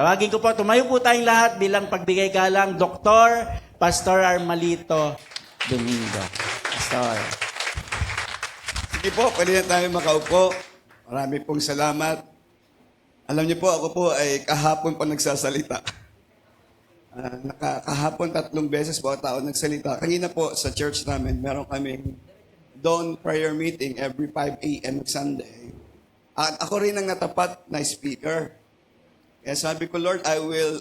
Tawagin ko po, tumayo po tayong lahat bilang pagbigay galang, Dr. Pastor Armalito Domingo. Pastor. Sige po, pwede na tayo makaupo. Marami pong salamat. Alam niyo po, ako po ay kahapon pa nagsasalita. Kahapon 3 beses po ako nagsalita. Kanina po sa church namin, meron kaming dawn prayer meeting every 5 a.m. Sunday. At ako rin ang natapat na speaker. Kaya sabi ko, Lord, I will,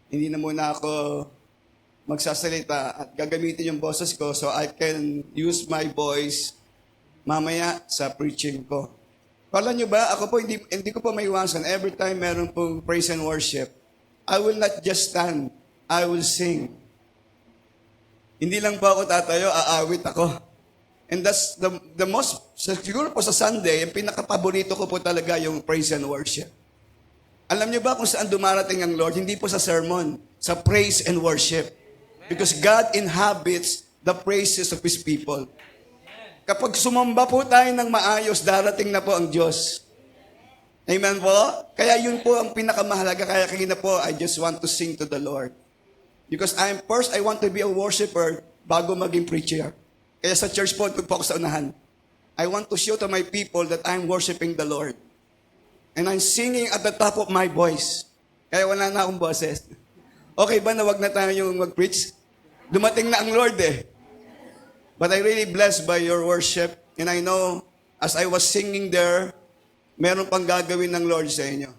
hindi na muna ako magsasalita at gagamitin yung boses ko so I can use my voice mamaya sa preaching ko. Kala nyo ba, ako po, hindi ko po maiwasan. Every time meron pong praise and worship, I will not just stand, I will sing. Hindi lang po ako tatayo, aawit ako. And that's the most, siguro po sa Sunday, yung pinaka-paborito ko po talaga yung praise and worship. Alam niyo ba kung saan dumarating ang Lord? Hindi po sa sermon, sa praise and worship. Because God inhabits the praises of His people. Kapag sumamba po tayo ng maayos, darating na po ang Diyos. Amen po? Kaya yun po ang pinakamahalaga. Kaya kanina po, I just want to sing to the Lord. Because first, I want to be a worshiper bago maging preacher. Kaya sa church po, doon po ako sa unahan. I want to show to my people that I'm worshiping the Lord. And I'm singing at the top of my voice. Kaya wala na akong boses. Okay ba na wag na tayo yung mag-preach? Dumating na ang Lord eh. But I really blessed by your worship. And I know, as I was singing there, meron pang gagawin ng Lord sa inyo.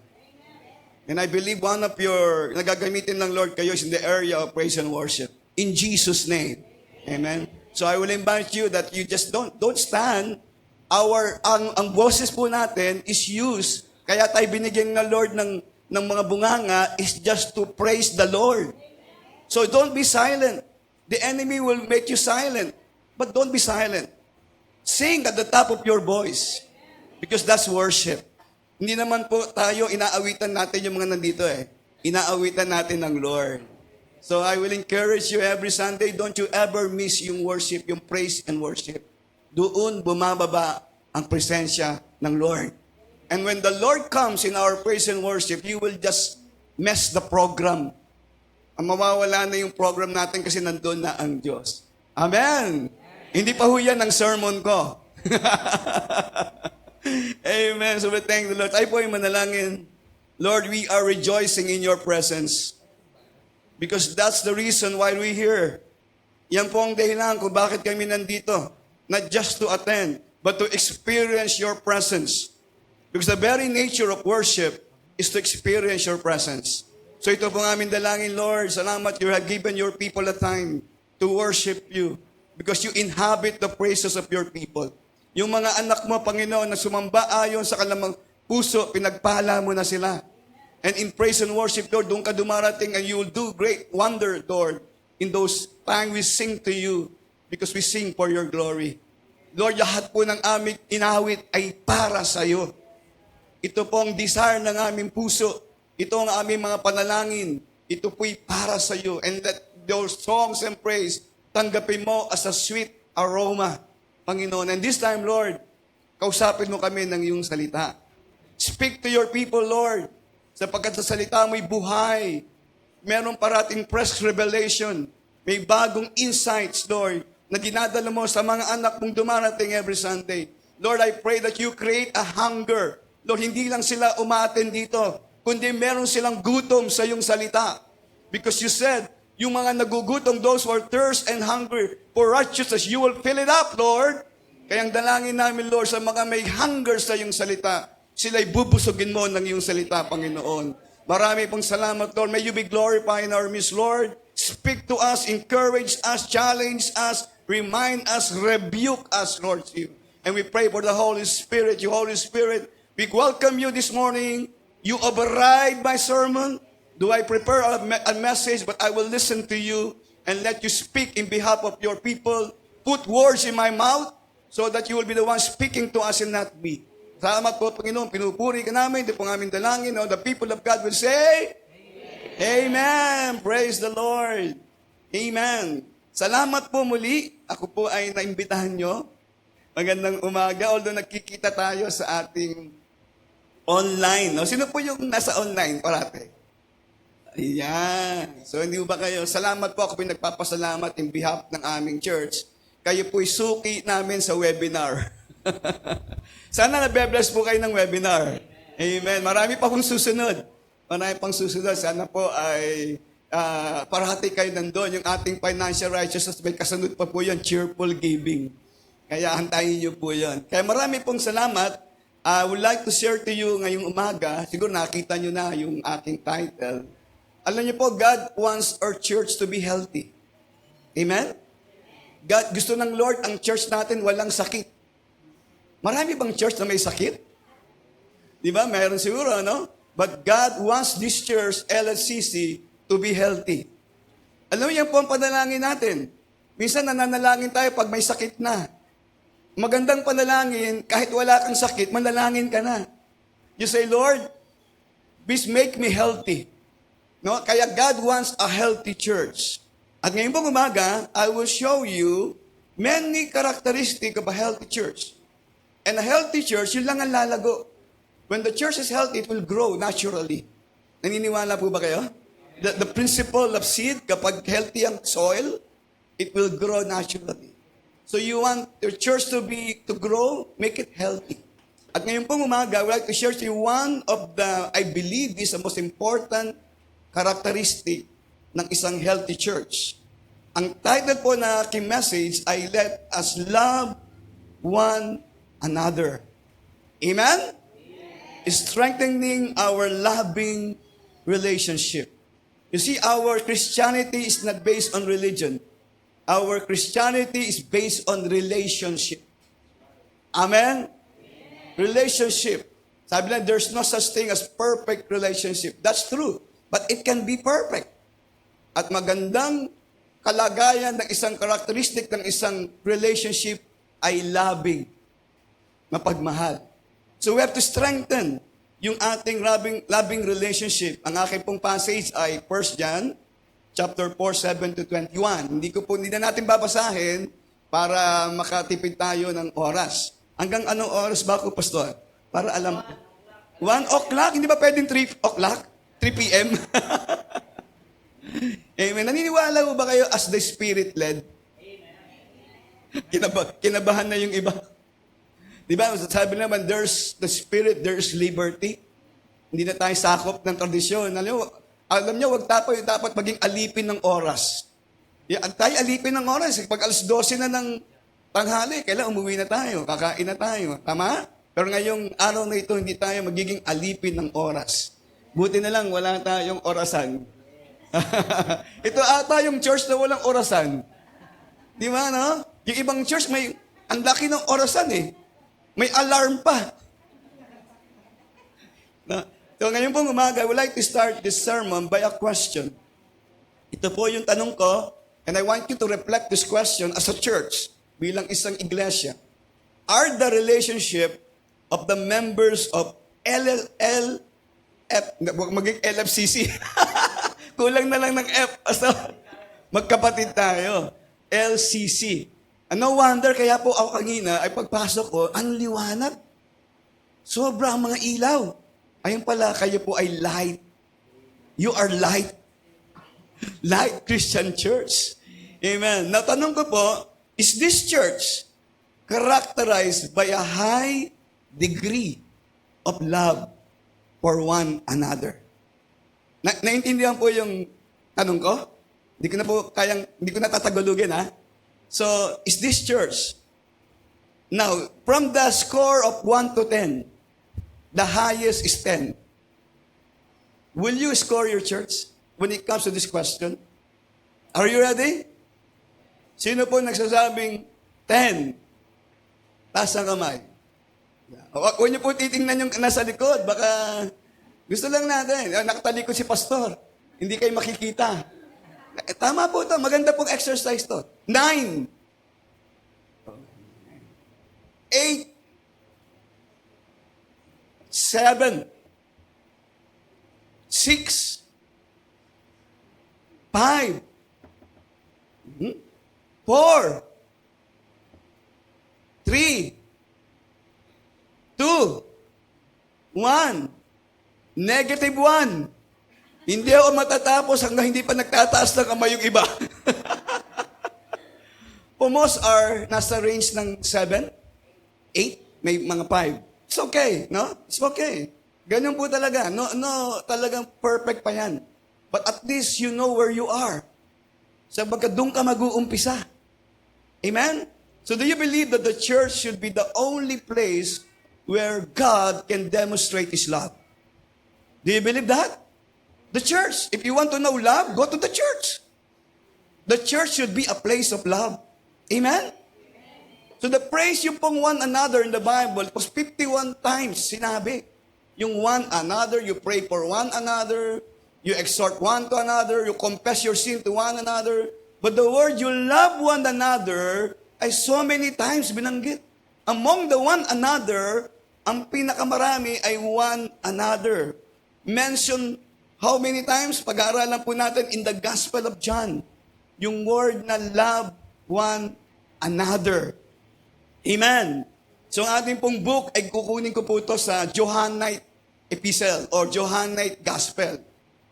And I believe one of your, nagagamitin ng Lord kayo is in the area of praise and worship. In Jesus' name. Amen. So I will invite you that you just don't stand. Ang boses po natin is used. Kaya tayo binigyan ng Lord ng mga bunganga is just to praise the Lord. So don't be silent. The enemy will make you silent. But don't be silent. Sing at the top of your voice. Because that's worship. Hindi naman po tayo, inaawitan natin yung mga nandito eh. Inaawitan natin ng Lord. So I will encourage you every Sunday, don't you ever miss yung worship, yung praise and worship. Doon bumababa ang presensya ng Lord. And when the Lord comes in our praise and worship, you will just mess the program. Ang mawawala na yung program natin kasi nandun na ang Diyos. Amen! Hindi pa ho yan ang sermon ko. Amen. So we thank the Lord. Ay po ay manalangin. Lord, we are rejoicing in your presence. Because that's the reason why we're here. Yan po ang dahilan kung bakit kami nandito. Not just to attend, but to experience your presence. Because the very nature of worship is to experience your presence. So ito po ang aming dalangin, Lord. Salamat you have given your people a time to worship you. Because you inhabit the praises of your people. Yung mga anak mo, Panginoon, na sumamba ayon sa kalamang puso, pinagpala mo na sila. And in praise and worship, Lord, doon ka dumarating and you will do great wonder, Lord, in those times we sing to you because we sing for your glory. Lord, lahat po ng aming inawit ay para sa iyo. Ito po ang desire ng aming puso. Ito ang aming mga panalangin. Ito po'y para sa iyo. And that those songs and praise, tanggapin mo as a sweet aroma, Panginoon. And this time, Lord, kausapin mo kami ng iyong salita. Speak to your people, Lord. Sapagkat sa salita mo'y buhay. Meron parating fresh revelation. May bagong insights, Lord, na dinadala mo sa mga anak mong dumarating every Sunday. Lord, I pray that you create a hunger. Lord, hindi lang sila umaten dito, kundi meron silang gutom sa iyong salita. Because you said, yung mga nagugutom, those who are thirst and hungry for righteousness, you will fill it up, Lord. Kaya ang dalangin namin, Lord, sa mga may hunger sa iyong salita, sila'y bubusugin mo ng iyong salita, Panginoon. Marami pong salamat, Lord. May you be glorified in our midst, Lord. Speak to us, encourage us, challenge us, remind us, rebuke us, Lord. And we pray for the Holy Spirit. You, Holy Spirit, we welcome you this morning. You override my sermon. Do I prepare a message, but I will listen to you and let you speak in behalf of your people. Put words in my mouth so that you will be the one speaking to us and not me. Salamat po, Panginoon. Pinupuri ka namin. Ito po ang aming dalangin. The people of God will say, Amen. Praise the Lord. Amen. Salamat po muli. Ako po ay naimbitahan nyo. Magandang umaga. Although nakikita tayo sa ating Online. No? Sino po yung nasa online parate? Ayan. So, hindi ba kayo? Salamat po. Ako po yung nagpapasalamat in behalf ng aming church. Kayo po'y suki namin sa webinar. Sana nabe-bless po kayo ng webinar. Amen. Marami pa pong susunod. Marami pang susunod. Sana po ay parati kayo nandun. Yung ating financial righteousness, may kasunod pa po yun, cheerful giving. Kaya antayin niyo po yun. Kaya marami pong salamat. I would like to share to you ngayong umaga. Siguro nakita niyo na yung aking title. Alam niyo po, God wants our church to be healthy. Amen? God, gusto ng Lord ang church natin walang sakit. Marami bang church na may sakit? Di ba? Meron siguro, no? But God wants this church, LSCC, to be healthy. Alam mo, yan po ang panalangin natin. Minsan nananalangin tayo pag may sakit na. Magandang panalangin, kahit wala kang sakit, manalangin ka na. You say, Lord, please make me healthy. No? Kaya God wants a healthy church. At ngayon pong umaga, I will show you many characteristics of a healthy church. And a healthy church, yun lang ang lalago. When the church is healthy, it will grow naturally. Naniniwala po ba kayo? The principle of seed, kapag healthy ang soil, it will grow naturally. So you want your church to grow, make it healthy. At ngayon pong umaga, I would like to share to you one of the, I believe is the most important characteristic ng isang healthy church. Ang title po na aking message ay Let Us Love One Another. Amen? Strengthening our loving relationship. You see, our Christianity is not based on religion. Our Christianity is based on relationship. Amen? Relationship. Sabi lang, there's no such thing as perfect relationship. That's true. But it can be perfect. At magandang kalagayan ng isang karakteristik ng isang relationship ay loving. Mapagmahal. So we have to strengthen yung ating loving relationship. Ang aking pong passage ay 1 John chapter 4, 7 to 21. Hindi na natin babasahin para makatipid tayo ng oras. Hanggang anong oras ba ako, Pastor? Para alam. 1 o'clock? Hindi ba pwedeng 3 o'clock? 3 p.m.? Amen. Naniniwala mo ba kayo as the Spirit led? Kinabahan na yung iba. Di ba? Sabi naman, there's the Spirit, there's liberty. Hindi na tayo sakop ng tradisyon. Alam niyo, wag dapat maging alipin ng oras. Tayo alipin ng oras. Pag alas 12 na ng tanghali, kailan umuwi na tayo, kakain na tayo. Tama? Pero ngayong araw na ito, hindi tayo magiging alipin ng oras. Buti na lang, wala tayong orasan. Ito ata yung church na walang orasan. Di ba, no? Yung ibang church, ang laki ng orasan eh. May alarm pa. So ngayon pong umaga, I would like to start this sermon by a question. Ito po yung tanong ko, and I want you to reflect this question as a church, bilang isang iglesia. Are the relationship of the members of maging LFCC. Kulang na lang ng F. So, magkapatid tayo. LCC. And no wonder, kaya po ako kanina, ay pagpasok ko, ang liwanag. Sobra ang mga ilaw. Ayun pala, kayo po ay light. You are light. Light Christian Church. Amen. Natanong ko po, is this church characterized by a high degree of love for one another? Naintindihan po yung tanong ko? Hindi ko na tatagulugin, ha? So, is this church? Now, from the score of 1 to 10, the highest is 10. Will you score your church when it comes to this question? Are you ready? Sino po nagsasabing 10? Taas ang kamay. Huwag niyo po titingnan yung nasa likod. Baka gusto lang natin. Nakatalikod si pastor. Hindi kayo makikita. Tama po ito. Maganda pong exercise to. 9. 8. 7. 6. 5. 4. 3. 2. 1. Negative 1. Hindi ako matatapos hanggang hindi pa nagtataas ng kamay yung iba. Most are nasa range ng 7, 8, may mga 5. It's okay, no? It's okay. Ganyan po talaga. No, talagang perfect pa yan. But at least you know where you are. Sabagat doon ka mag-uumpisa. Amen? So do you believe that the church should be the only place where God can demonstrate His love? Do you believe that? The church. If you want to know love, go to the church. The church should be a place of love. Amen? So the praise yung pong one another in the Bible, it was 51 times sinabi. Yung one another, you pray for one another, you exhort one to another, you confess your sin to one another. But the word you love one another ay so many times binanggit. Among the one another, ang pinakamarami ay one another. Mention how many times? Pag-aaralan po natin in the Gospel of John. Yung word na love one another. Amen. So ang ating pong book ay kukunin ko po ito sa Johannite Epistle or Johannite Gospel.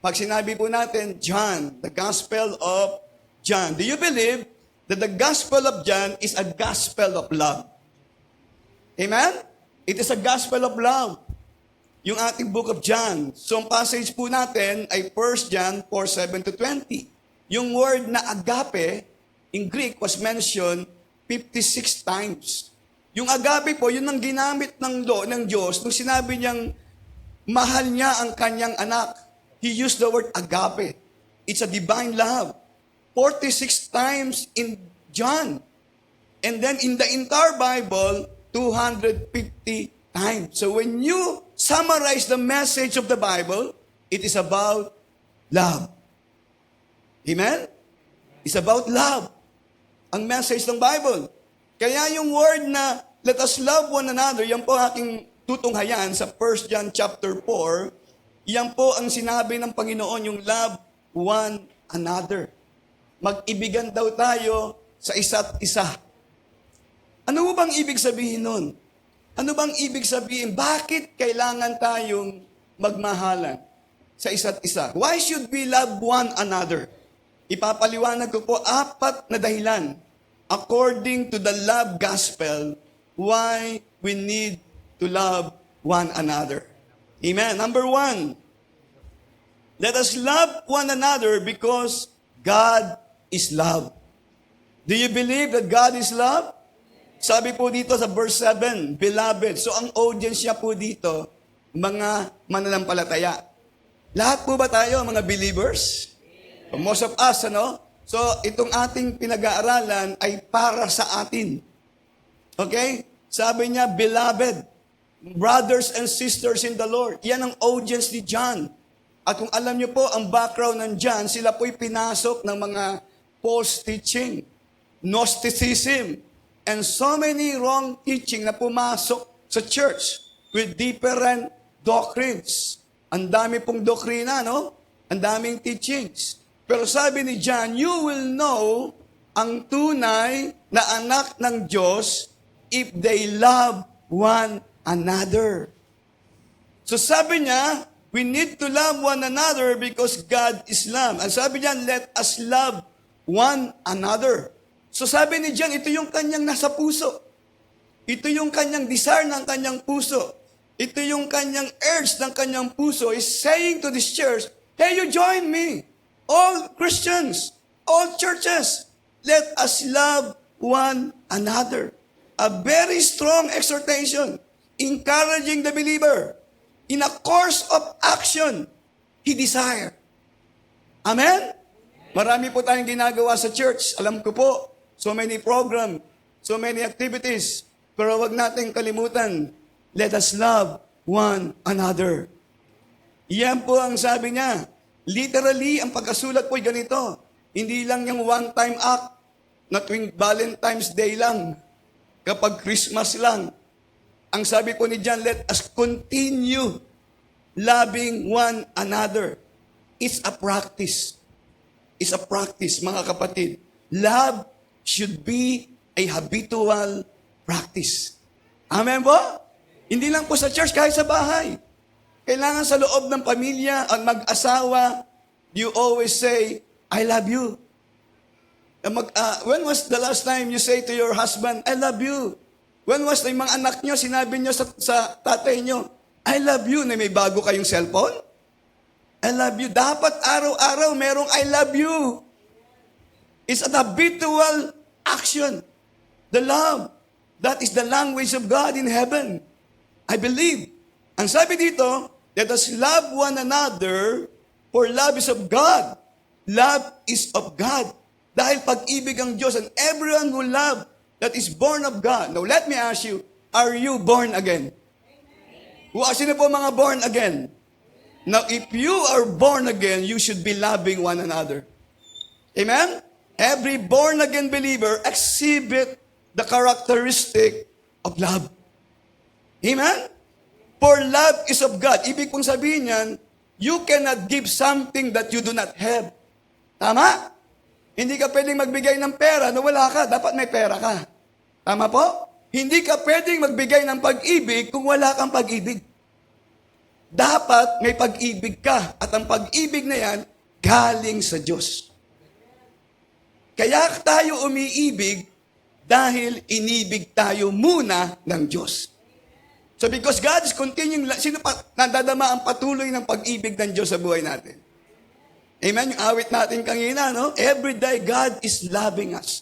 Pag sinabi po natin, John, the Gospel of John. Do you believe that the Gospel of John is a gospel of love? Amen? It is a gospel of love. Yung ating book of John. So ang passage po natin ay 1 John 4:7-20. Yung word na agape, in Greek was mentioned 56 times. Yung agape po, yun ang ginamit ng Diyos nung sinabi niyang mahal niya ang kanyang anak. He used the word agape. It's a divine love. 46 times in John. And then in the entire Bible, 250 times. So when you summarize the message of the Bible, it is about love. Amen? It's about love. Ang message ng Bible. Kaya yung word na let us love one another, yan po aking tutunghayan sa 1 John chapter 4. Yan po ang sinabi ng Panginoon, yung love one another. Mag-ibigan daw tayo sa isa't isa. Ano bang ibig sabihin nun? Ano bang ibig sabihin? Bakit kailangan tayong magmahalan sa isa't isa? Why should we love one another? Ipapaliwanag ko po 4 na dahilan according to the love gospel why we need to love one another. Amen. Number 1, let us love one another because God is love. Do you believe that God is love? Sabi po dito sa verse 7, beloved. So ang audience niya po dito, mga mananampalataya. Lahat po ba tayo, mga believers? Most of us, ano? So itong ating pinag-aaralan ay para sa atin. Okay? Sabi niya, beloved, brothers and sisters in the Lord. Yan ang audience ni John. At kung alam niyo po, ang background ng John, sila po'y pinasok ng mga false teaching, Gnosticism, and so many wrong teaching na pumasok sa church with different doctrines. Ang dami pong doktrina, no? Ang daming teachings. Pero sabi ni John, you will know ang tunay na anak ng Diyos if they love one another. So sabi niya, we need to love one another because God is love. Ang sabi niya, let us love one another. So sabi ni John, ito yung kanyang nasa puso. Ito yung kanyang desire ng kanyang puso. Ito yung kanyang urge ng kanyang puso is saying to this church, hey, you join me. All Christians, all churches, let us love one another. A very strong exhortation, encouraging the believer in a course of action he desire. Amen? Marami po tayong ginagawa sa church. Alam ko po, so many program, so many activities. Pero wag nating kalimutan, let us love one another. Yan po ang sabi niya. Literally, ang pagkasulat po ay ganito. Hindi lang yung one-time act na tuwing Valentine's Day lang, kapag Christmas lang. Ang sabi po ni John, let us continue loving one another. It's a practice. It's a practice, mga kapatid. Love should be a habitual practice. Amen po? Hindi lang po sa church, kahit sa bahay. Kailangan sa loob ng pamilya, ang mag-asawa, you always say, I love you. When was the last time you say to your husband, I love you? When was yung mga anak nyo, sinabi nyo sa tatay nyo, I love you, na may bago kayong cellphone? I love you. Dapat araw-araw merong I love you. It's an habitual action. The love. That is the language of God in heaven. I believe. Ang sabi dito, let us love one another, for love is of God. Love is of God. Dahil pag-ibig ang Diyos, and everyone who love that is born of God. Now, let me ask you, are you born again? Sino po mga born again? Now, if you are born again, you should be loving one another. Amen? Every born again believer exhibit the characteristic of love. Amen? For love is of God. Ibig pong sabihin yan, you cannot give something that you do not have. Tama? Hindi ka pwedeng magbigay ng pera na wala ka. Dapat may pera ka. Tama po? Hindi ka pwedeng magbigay ng pag-ibig kung wala kang pag-ibig. Dapat may pag-ibig ka. At ang pag-ibig na yan, galing sa Diyos. Kaya tayo umiibig dahil inibig tayo muna ng Diyos. So because God is continuing, sino pa nadadama ang patuloy ng pag-ibig ng Diyos sa buhay natin? Amen? Yung awit natin kanina, no? Every day, God is loving us.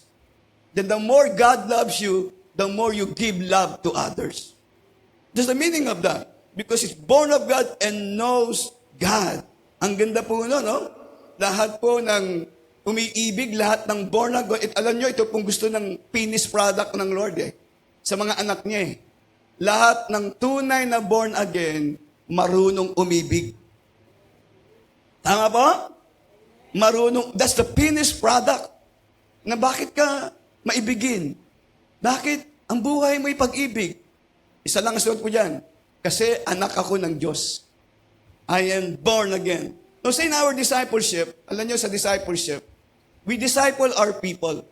Then the more God loves you, the more you give love to others. That's the meaning of that. Because it's born of God and knows God. Ang ganda po no? Lahat po ng umiibig, lahat ng born of God. Alam nyo, ito pong gusto ng finished product ng Lord sa mga anak niya Lahat ng tunay na born again, marunong umibig. Tama po? Marunong, that's the finished product. Na bakit ka maibigin? Bakit ang buhay mo'y pag-ibig? Isa lang ang sagot po dyan. Kasi anak ako ng Diyos. I am born again. So say in our discipleship, alam nyo sa discipleship, we disciple our people.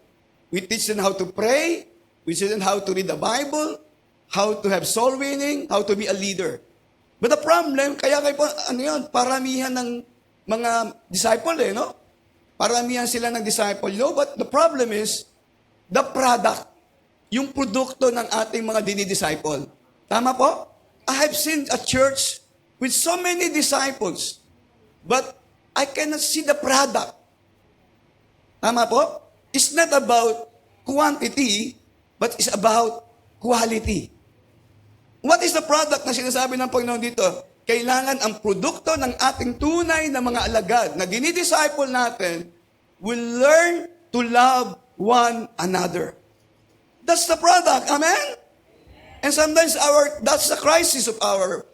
We teach them how to pray, we teach them how to read the Bible, how to have soul winning, how to be a leader. But the problem, kaya kayo po, paramihan ng mga disciple no? Paramihan sila ng disciple. But the problem is, the product, yung produkto ng ating mga dinidisciple. Tama po? I have seen a church with so many disciples, but I cannot see the product. Tama po? It's not about quantity, but it's about quality. What is the product na sinasabi ng Panginoon dito? Kailangan ang produkto ng ating tunay na mga alagad na dinidisciple natin will learn to love one another. That's the product. Amen? And sometimes that's the crisis of our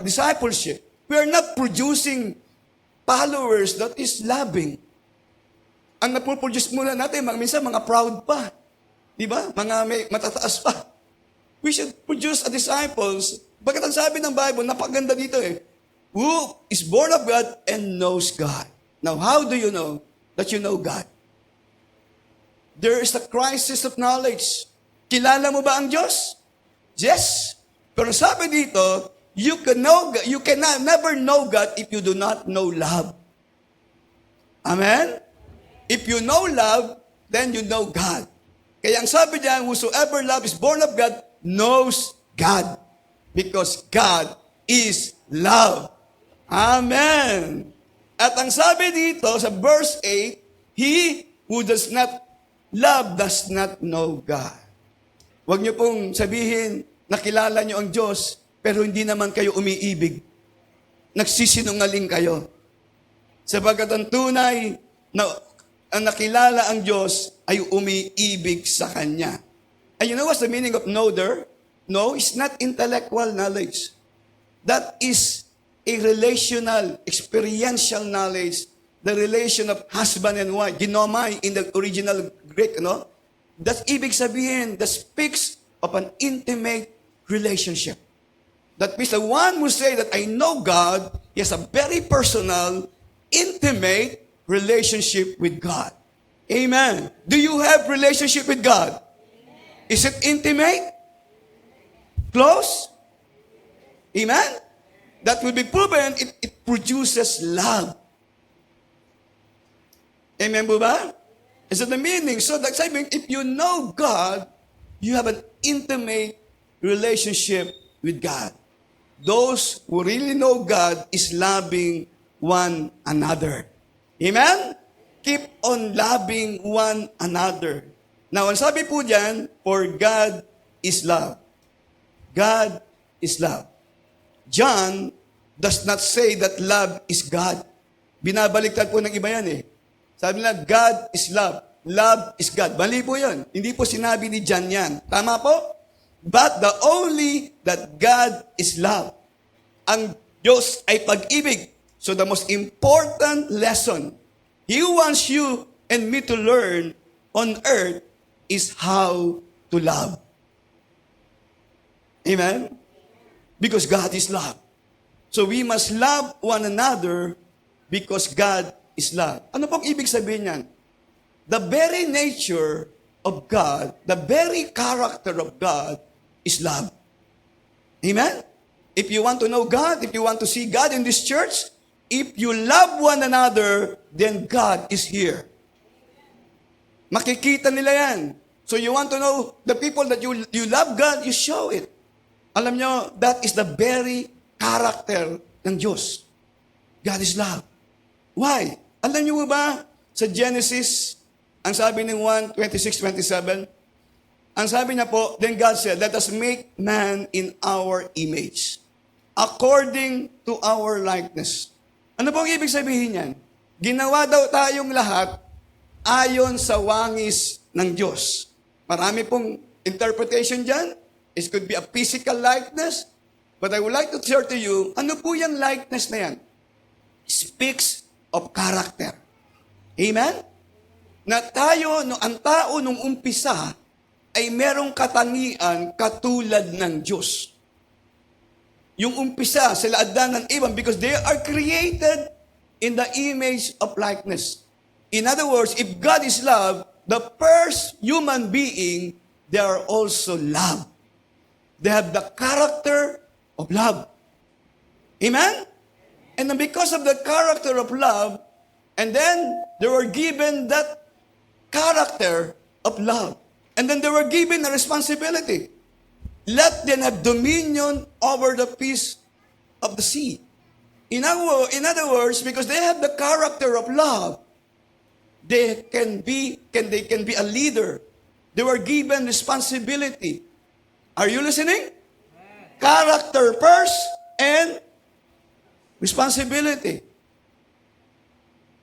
discipleship. We are not producing followers that is loving. Ang napoproduce muna natin, minsan mga proud pa. Di ba? Mga may matataas pa. We should produce a disciples. Bakit ang sabi ng Bible, napaganda dito who is born of God and knows God. Now, how do you know that you know God? There is a crisis of knowledge. Kilala mo ba ang Diyos? Yes. Pero sabi dito, you cannot never know God if you do not know love. Amen? If you know love, then you know God. Kaya ang sabi niya, whosoever love is born of God, knows God. Because God is love. Amen. At ang sabi dito sa verse 8, he who does not love does not know God. Huwag niyo pong sabihin, nakilala niyo ang Diyos, pero hindi naman kayo umiibig. Nagsisinungaling kayo. Sabagat ang tunay na ang nakilala ang Diyos ay umiibig sa Kanya. And you know what's the meaning of know there? No, it's not intellectual knowledge. That is a relational, experiential knowledge. The relation of husband and wife. Ginomai in the original Greek, no? That's ibig sabihin, that speaks of an intimate relationship. That means the one who say that I know God, he has a very personal, intimate relationship with God. Amen. Do you have relationship with God? Is it intimate? Close? Amen? that will be proven, it produces love. Amen po ba? Is that the meaning? So that's I mean, if you know God, you have an intimate relationship with God. Those who really know God is loving one another. Amen? Keep on loving one another. Now, ang sabi po dyan, for God is love. God is love. John does not say that love is God. Binabaliktad po ng iba yan eh. Sabi nila, God is love. Love is God. Mali po yun. Hindi po sinabi ni John yan. Tama po? But the only that God is love. Ang Diyos ay pag-ibig. So the most important lesson He wants you and me to learn on earth is how to love. Amen? Because God is love. So we must love one another because God is love. Ano pong ibig sabihin niyan? The very nature of God, the very character of God is love. Amen? If you want to know God, if you want to see God in this church, if you love one another, then God is here. Makikita nila yan. So you want to know the people that you love God, you show it. Alam nyo, that is the very character ng Diyos. God is love. Why? Alam nyo ba, sa Genesis, ang sabi ng 1:26-27, ang sabi niya po, then God said, let us make man in our image, according to our likeness. Ano pong ibig sabihin yan? Ginawa daw tayong lahat ayon sa wangis ng Diyos. Marami pong interpretation dyan. It could be a physical likeness. But I would like to share to you, ano po yung likeness na yan? Speaks of character. Amen? Na tayo, ang tao nung umpisa, ay merong katangian katulad ng Diyos. Yung umpisa, sila Adan and Eva, because they are created in the image of likeness. In other words, if God is love, the first human being, they are also love. They have the character of love. Amen? And then because of the character of love, and then they were given that character of love. And then they were given a responsibility. Let them have dominion over the fish of the sea. In other words, because they have the character of love, they can be a leader. They were given responsibility. Are you listening? Character first and responsibility.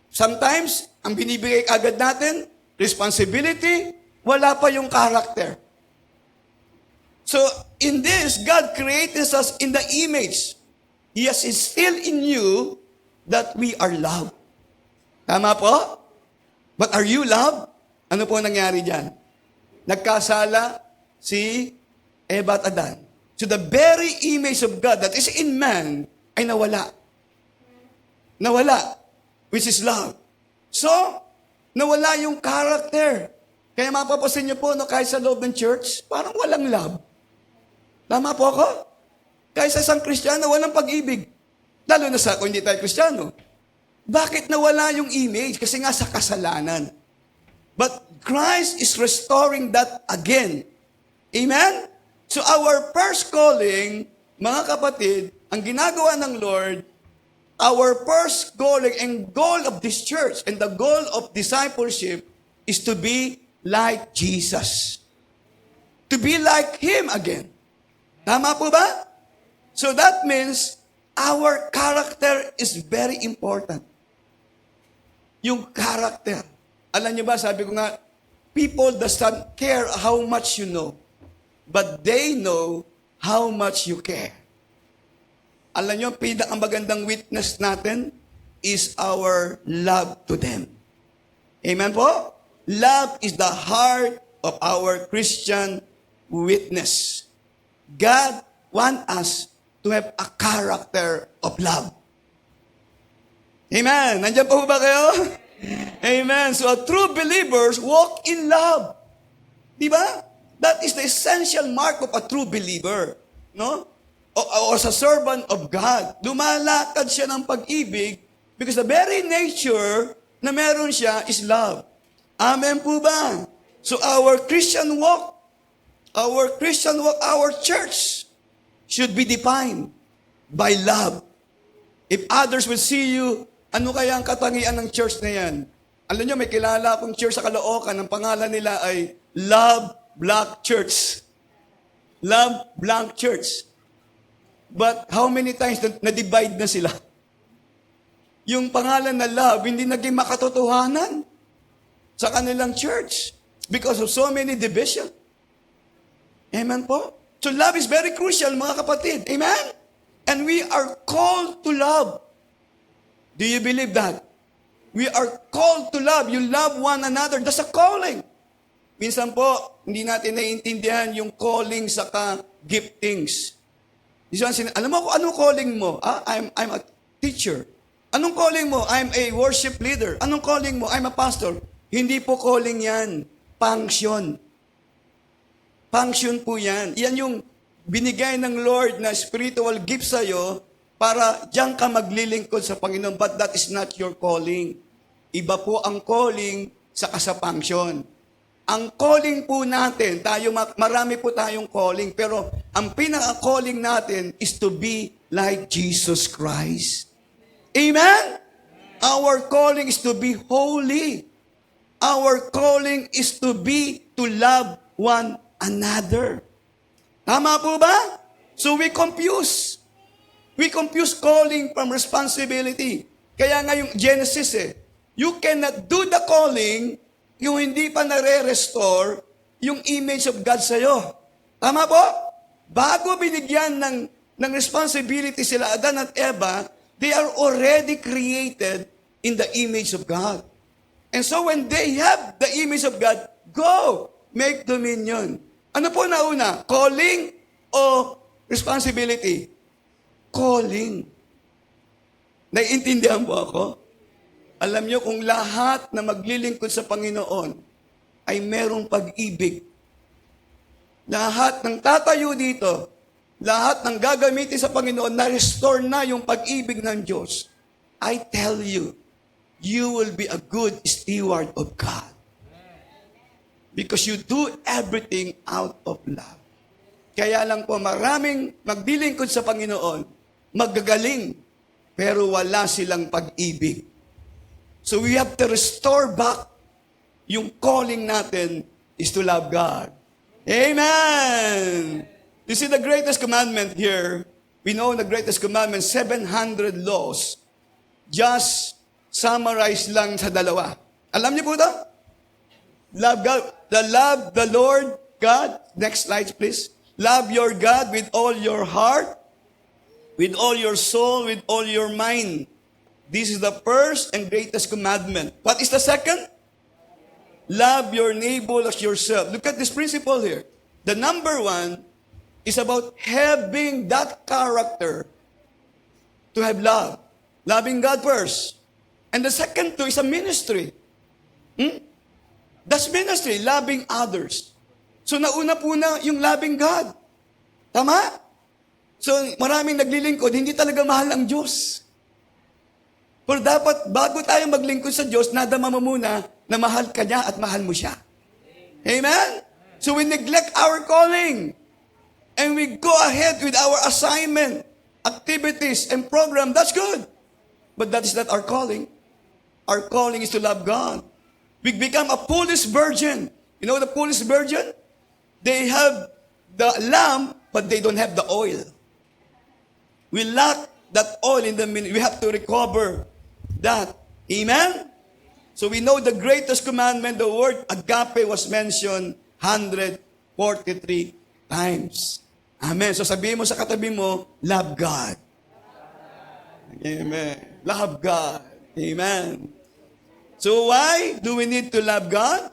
Sometimes, ang binibigay agad natin, responsibility, wala pa yung character. So, in this, God created us in the image. He has instilled in you that we are loved. Tama po? But are you loved? Ano po nangyari dyan? Nagkasala si Eva at Adan. So, the very image of God that is in man ay nawala. Nawala. Which is love. So, nawala yung character. Kaya mapapasin niyo po, no, kahit sa loob ng church, parang walang love. Tama po ako? Kahit sa isang Kristiyano, walang pag-ibig. Lalo na sa kung hindi tayo Kristiyano. Bakit nawala yung image? Kasi nga sa kasalanan. But Christ is restoring that again. Amen? So our first calling, mga kapatid, ang ginagawa ng Lord, our first calling and goal of this church and the goal of discipleship is to be like Jesus. To be like Him again. Tama po ba? So that means our character is very important. Yung character. Alam niyo ba, sabi ko nga, people does not care how much you know, but they know how much you care. Alam niyo, pinakamagandang witness natin is our love to them. Amen po? Love is the heart of our Christian witness. God wants us to have a character of love. Amen. Nandiyan po ba kayo? Amen. So true believers walk in love. Di ba? That is the essential mark of a true believer. No? o sa servant of God. Lumalakad siya ng pag-ibig because the very nature na meron siya is love. Amen po ba? So our Christian walk, our church should be defined by love. If others will see you, ano kaya ang katangian ng church na yan? Alam nyo, may kilala akong church sa Caloocan, ang pangalan nila ay Love Black Church. Love Blank Church. But how many times na-divide na sila? Yung pangalan na love, hindi naging makatotohanan sa kanilang church because of so many division. Amen po? So love is very crucial, mga kapatid. Amen? And we are called to love. Do you believe that? We are called to love. You love one another. That's a calling. Minsan po, hindi natin naiintindihan yung calling sa giftings. Alam mo kung anong calling mo? I'm a teacher. Anong calling mo? I'm a worship leader. Anong calling mo? I'm a pastor. Hindi po calling yan. Function. Function po yan. Yan yung binigay ng Lord na spiritual gift sa'yo para diyan ka maglilingkod sa Panginoon. But that is not your calling. Iba po ang calling sa function. Ang calling po natin, marami po tayong calling, pero ang pinaka-calling natin is to be like Jesus Christ. Amen? Our calling is to be holy. Our calling is to love one another. Tama po ba? So we confuse. We confuse calling from responsibility. Kaya nga yung Genesis you cannot do the calling yung hindi pa nare-restore yung image of God sa'yo. Tama po? Bago binigyan ng responsibility sila Adan at Eva, they are already created in the image of God. And so when they have the image of God, go, make dominion. Ano po nauna? Calling o responsibility? Calling. Naiintindihan po ako? Alam nyo, kung lahat na maglilingkod sa Panginoon ay merong pag-ibig, lahat ng tatayo dito, lahat ng gagamitin sa Panginoon, na-restore na yung pag-ibig ng Diyos, I tell you, you will be a good steward of God. Because you do everything out of love. Kaya lang po, maraming maglilingkod sa Panginoon, magagaling, pero wala silang pag-ibig. So we have to restore back yung calling natin is to love God. Amen! You see the greatest commandment here, we know the greatest commandment, 700 laws, just summarize lang sa dalawa. Alam niyo po ito? Love God, love the Lord God. Next slide, please. Love your God with all your heart, with all your soul, with all your mind. This is the first and greatest commandment. What is the second? Love your neighbor as yourself. Look at this principle here. The number one is about having that character to have love. Loving God first. And the second two is a ministry. That's ministry, loving others. So nauna po na yung loving God. Tama? So maraming naglilingkod, hindi talaga mahal ang Diyos. Pero dapat, bago tayo maglingkod sa Diyos, nadama mo muna na mahal ka niya at mahal mo siya. Amen? So we neglect our calling. And we go ahead with our assignment, activities, and program. That's good. But that is not our calling. Our calling is to love God. We become a foolish virgin. You know the foolish virgin? They have the lamp, but they don't have the oil. We lack that oil in the ministry. We have to recover that. Amen? So we know the greatest commandment, the word agape was mentioned 143 times. Amen. So sabihin mo sa katabi mo, love God. Amen. Love God. Amen. So why do we need to love God?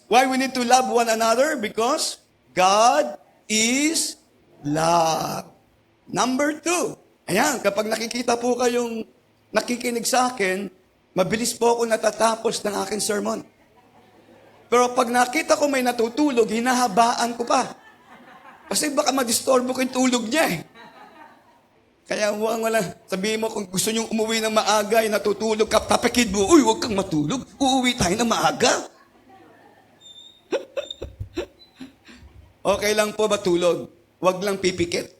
Why we need to love one another? Because God is love. Number two, ayan, kapag nakikita po kayong nakikinig sa akin, mabilis po ako natatapos ng aking sermon. Pero pag nakita ko may natutulog, hinahabaan ko pa. Kasi baka madistorbo ko yung tulog niya eh. Kaya huwag wala. Sabihin mo, kung gusto niyong umuwi ng maaga, ay natutulog ka, papakid mo, uy, huwag kang matulog. Uuwi tayo ng maaga. Okay lang po matulog. Huwag lang pipikit.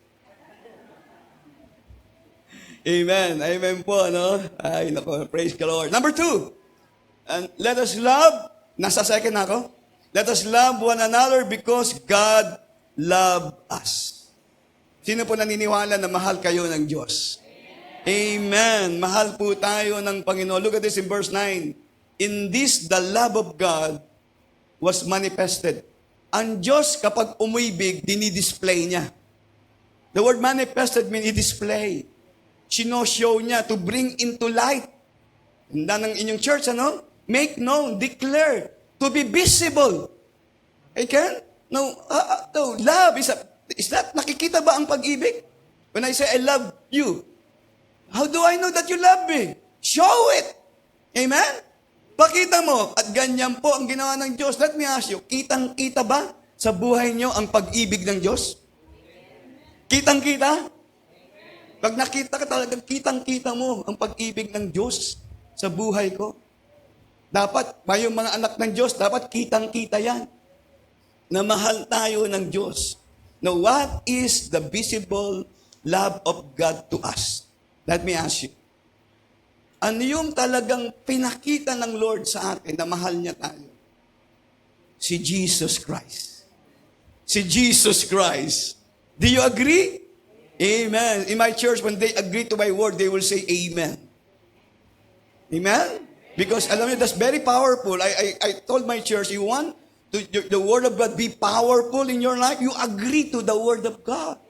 Amen. Amen po, ano? Ay, nako, praise the Lord. Number 2. And let us love. Nasa second na ako. Let us love one another because God loved us. Sino po naniniwala na mahal kayo ng Diyos? Amen. Mahal po tayo ng Panginoon. Look at this in verse 9. In this, the love of God was manifested. Ang Diyos, kapag umibig, dinidisplay niya. The word manifested means i-display. Sinoshow niya to bring into light. Handa ng inyong church, ano? Make known, declare, to be visible. Okay? No, love is that, nakikita ba ang pag-ibig? When I say I love you, how do I know that you love me? Show it. Amen? Pakita mo. At ganyan po ang ginawa ng Diyos. Let me ask you, kitang-kita ba sa buhay niyo ang pag-ibig ng Diyos? Kitang-kita? Pag nakita ka talagang kitang-kita mo ang pag-ibig ng Diyos sa buhay ko. Dapat, mayong mga anak ng Diyos, dapat kitang-kita yan. Na mahal tayo ng Diyos. Now, what is the visible love of God to us? Let me ask you. Ano yung talagang pinakita ng Lord sa atin na mahal niya tayo? Si Jesus Christ. Si Jesus Christ. Do you agree? Amen. In my church, when they agree to my word, they will say amen. Amen? Because, alam niyo, that's very powerful. I told my church, you want the word of God be powerful in your life? You agree to the word of God.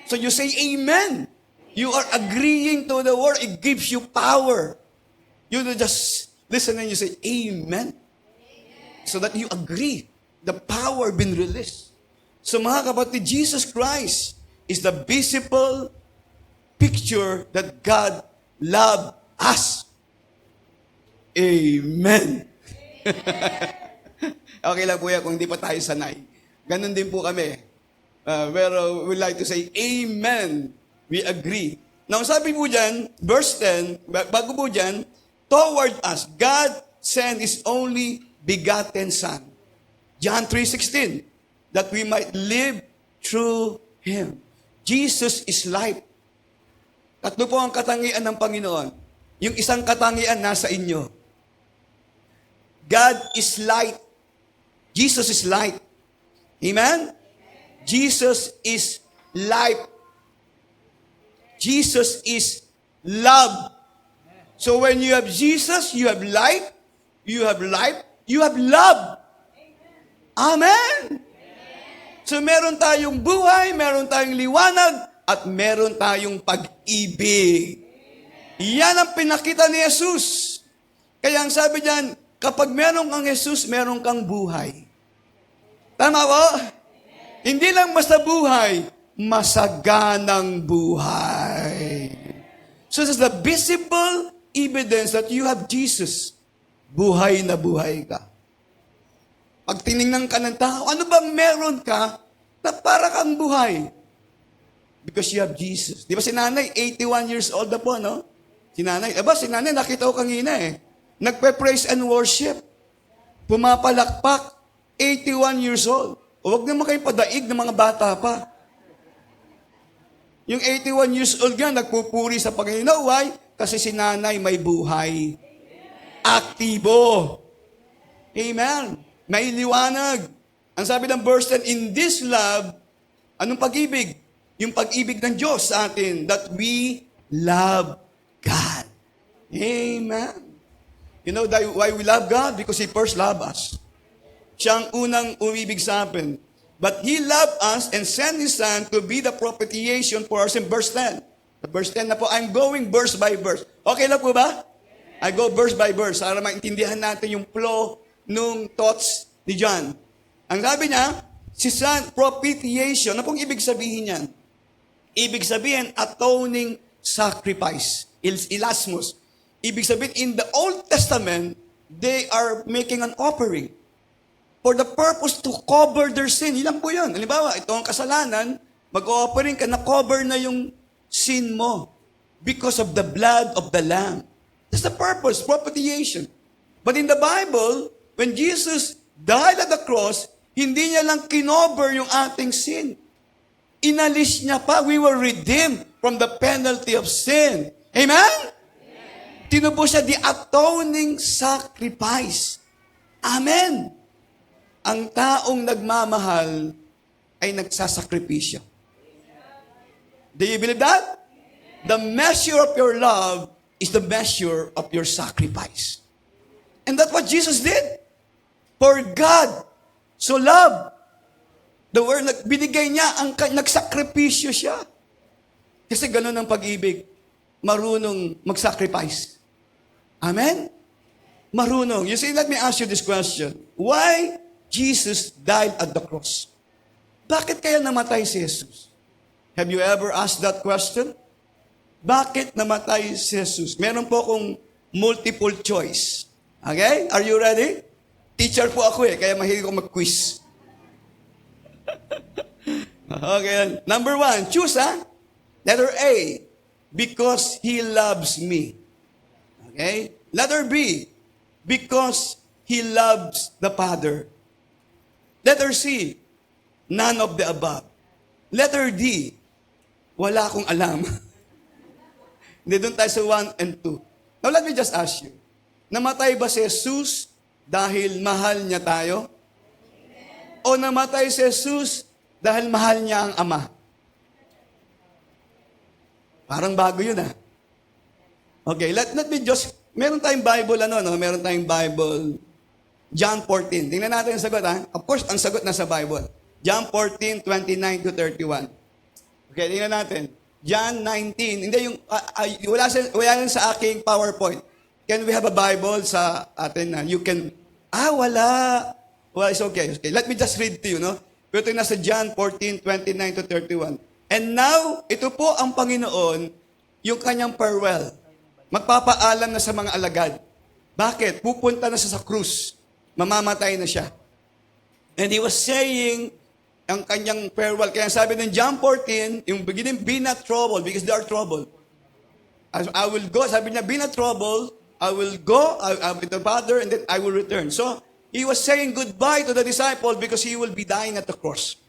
So you say amen. You are agreeing to the word. It gives you power. You just listen and you say amen. So that you agree. The power been released. So mga kapatid, Jesus Christ is the visible picture that God loved us. Amen. Okay lang po yan kung hindi pa tayo sanay. Ganon din po kami. Pero we like to say, amen. We agree. Now, sabi po dyan, verse 10, bago po dyan, toward us, God sent His only begotten Son. John 3:16, that we might live through Him. Jesus is life. Tatlo po ang katangian ng Panginoon. Yung isang katangian nasa inyo. God is light. Jesus is light. Amen? Jesus is life. Jesus is love. So when you have Jesus, you have life, you have love. Amen? So meron tayong buhay, meron tayong liwanag, at meron tayong pag-ibig. Yan ang pinakita ni Jesus. Kaya ang sabi niyan, kapag meron kang Jesus, meron kang buhay. Tama po? Hindi lang basta buhay, masaganang buhay. So this is the visible evidence that you have Jesus. Buhay na buhay ka. Pag tinignan ka ng tao, ano bang meron ka na para kang buhay? Because you have Jesus. Di ba si nanay, 81 years old na po, no? Si nanay, si nanay, nakita ko kanina eh. Nagpe-praise and worship. Pumapalakpak. 81 years old. Huwag naman kayong padaig ng mga bata pa. Yung 81 years old nga, nagpupuri sa Panginoon. Why? Kasi si nanay may buhay. Aktibo. Amen. May liwanag. Ang sabi ng verse 10, in this love, anong pag-ibig? Yung pag-ibig ng Diyos sa atin, that we love God. Amen. You know why we love God? Because He first loved us. Siya ang unang umibig sa atin. But He loved us and sent His Son to be the propitiation for us in verse 10. Verse 10 na po, I'm going verse by verse. Okay lang po ba? I go verse by verse para maintindihan natin yung flow nung thoughts ni John. Ang sabi niya, si Son, propitiation. Ano pong ibig sabihin yan? Ibig sabihin, atoning sacrifice. Ilasmos. Ibig sabihin, in the Old Testament, they are making an offering. for the purpose to cover their sin. Ilan po yun? Halimbawa, ito ang kasalanan, mag-offering ka na cover na yung sin mo because of the blood of the Lamb. That's the purpose, propitiation. But in the Bible, when Jesus died at the cross, hindi niya lang kinover yung ating sin. Inalis niya pa. We were redeemed from the penalty of sin. Amen? Tinubos siya the atoning sacrifice. Amen. Ang taong nagmamahal ay nagsasakripisyo. Do you believe that? The measure of your love is the measure of your sacrifice. And that's what Jesus did. For God so loved the world, binigay niya, nagsakripisyo siya. Kasi ganun ang pag-ibig. Marunong mag-sacrifice. Amen? Marunong. You see, let me ask you this question. Why Jesus died at the cross? Bakit kaya namatay si Jesus? Have you ever asked that question? Bakit namatay si Jesus? Meron po akong multiple choice. Okay? Are you ready? Teacher po ako kaya mahilig ko mag-quiz. Okay. Number 1, choose Letter A, because He loves me. Okay? Letter B, because He loves the Father. Letter C, none of the above. Letter D, wala akong alam. Hindi, doon tayo sa 1 and 2. Now let me just ask you, namatay ba si Jesus dahil mahal niya tayo? O namatay si Jesus dahil mahal niya ang Ama? Parang bago yun Okay, let me just, meron tayong Bible, meron tayong Bible, John 14. Tingnan natin ang sagot, Of course, ang sagot nasa Bible. John 14, 29 to 31. Okay, tingnan natin. John 19. Hindi yung, wala yan sa aking PowerPoint. Can we have a Bible sa atin na you can, wala. Well, it's okay. Let me just read to you, Pero ito nasa John 14, 29 to 31. And now, ito po ang Panginoon, yung kanyang farewell. Magpapaalam na sa mga alagad. Bakit? Pupunta na siya sa krus. Mamamatay na siya. And He was saying, ang kanyang farewell. Kaya sabi ng John 14, yung beginning, be not troubled because they are troubled. I will go, sabi niya, be not troubled. I will go with the Father and then I will return. So, He was saying goodbye to the disciple because He will be dying at the cross.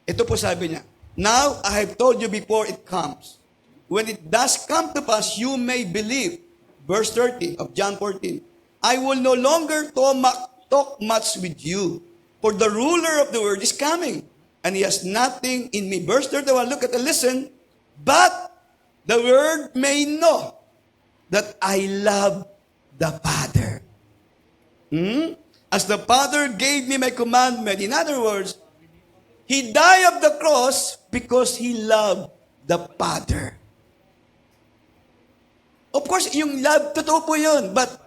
Ito po sabi niya, now I have told you before it comes. When it does come to pass, you may believe. Verse 30 of John 14. I will no longer talk much with you, for the ruler of the world is coming, and he has nothing in me. Verse 31, look at the listen. But the world may know that I love the Father. As the Father gave me my commandment. In other words, He died of the cross because He loved the Father. Of course, yung love, totoo po yun. But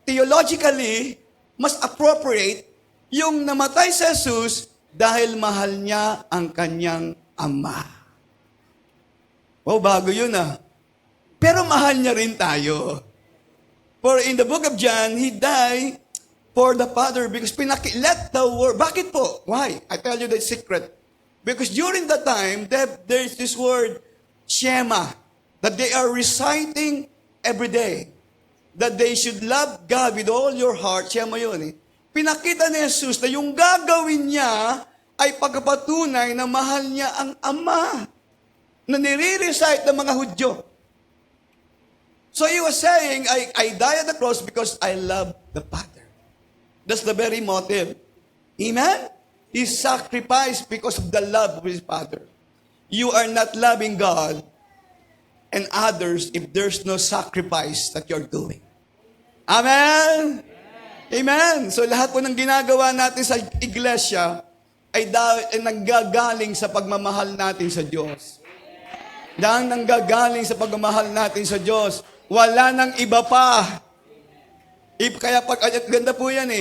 theologically, mas appropriate yung namatay si Jesus dahil mahal niya ang kanyang Ama. Bago yun Pero mahal niya rin tayo. For in the book of John, He died for the Father because let the word. Bakit po? Why? I tell you the secret. Because during that time, there is this word, Shema, that they are reciting every day. That they should love God with all your heart. Shema yun Pinakita ni Jesus na yung gagawin niya ay pagpapatunay na mahal niya ang Ama na nire-recite ng mga Hudyo. So He was saying, I die at the cross because I love the Father. That's the very motive. Amen? He sacrificed because of the love of His Father. You are not loving God and others if there's no sacrifice that you're doing. Amen? Amen. So lahat po ng ginagawa natin sa iglesia ay nanggagaling sa pagmamahal natin sa Diyos. Dahil nanggagaling sa pagmamahal natin sa Diyos. Wala nang iba pa. Kaya ganda po yan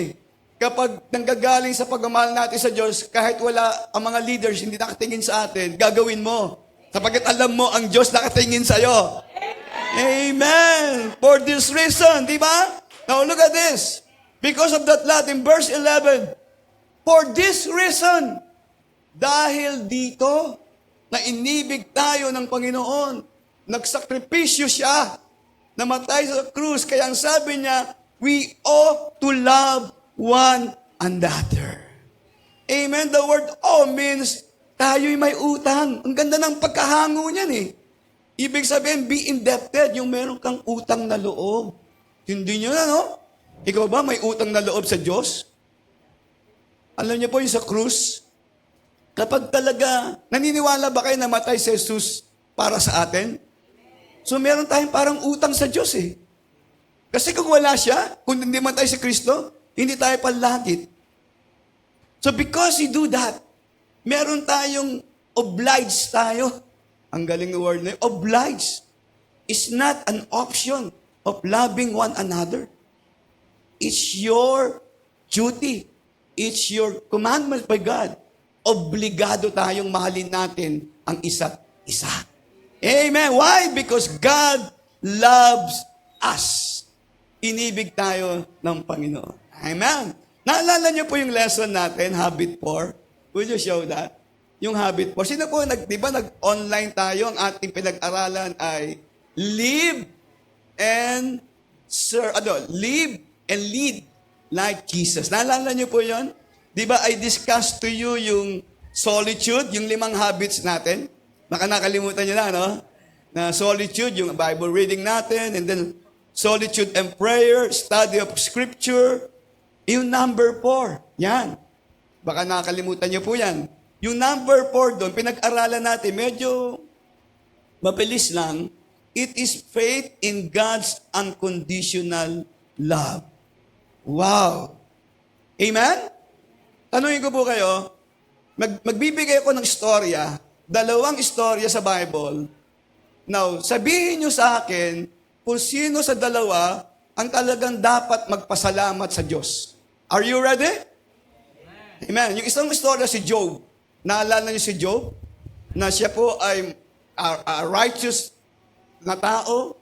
Kapag nanggagaling sa pagmamahal natin sa Diyos, kahit wala ang mga leaders hindi nakatingin sa atin, gagawin mo. Sapagkat alam mo, ang Diyos nakatingin sa'yo. Amen. For this reason, di ba? Now look at this. Because of that love, in verse 11, For this reason, dahil dito, na inibig tayo ng Panginoon, nagsakripisyo siya, namatay sa krus, kaya ang sabi niya, we ought to love one another. Amen? The word "owe" means tayo'y may utang. Ang ganda ng pagkahango niyan eh. Ibig sabihin, be indebted, yung meron kang utang na loob. Hindi nyo na, no? Ikaw ba may utang na loob sa Diyos? Alam niyo po yung sa krus, kapag talaga, naniniwala ba kayo na matay si Jesus para sa atin? So meron tayong parang utang sa Diyos eh. Kasi kung wala siya, kung hindi matay si Kristo, hindi tayo palangit. So because you do that, meron tayong obliged tayo. Ang galing ng word na yun. Obliged is not an option of loving one another. It's your duty. It's your commandment by God. Obligado tayong mahalin natin ang isa't isa. Amen. Why? Because God loves us. Inibig tayo ng Panginoon. Amen. Naalala niyo po yung lesson natin, Habit 4? Will you show that? Yung Habit 4. Sino po, di ba nag-online tayo, ang ating pinag-aralan ay live and live and lead like Jesus. Naalala niyo po yon? Di ba I discussed to you yung solitude, yung 5 habits natin? Baka nakalimutan niyo na, no? Na solitude, yung Bible reading natin, and then solitude and prayer, study of Scripture. Yung number 4, yan. Baka nakalimutan niyo po yan. Yung number 4 doon, pinag-aralan natin, medyo mabilis lang. It is faith in God's unconditional love. Wow! Amen? Tanungin ko po kayo, magbibigay ako ng istorya, 2 istorya sa Bible. Now, sabihin nyo sa akin kung sino sa 2 ang talagang dapat magpasalamat sa Diyos. Are you ready? Amen. Yung isang istorya si Job. Naalala niyo si Job? Na siya po ay a righteous na tao.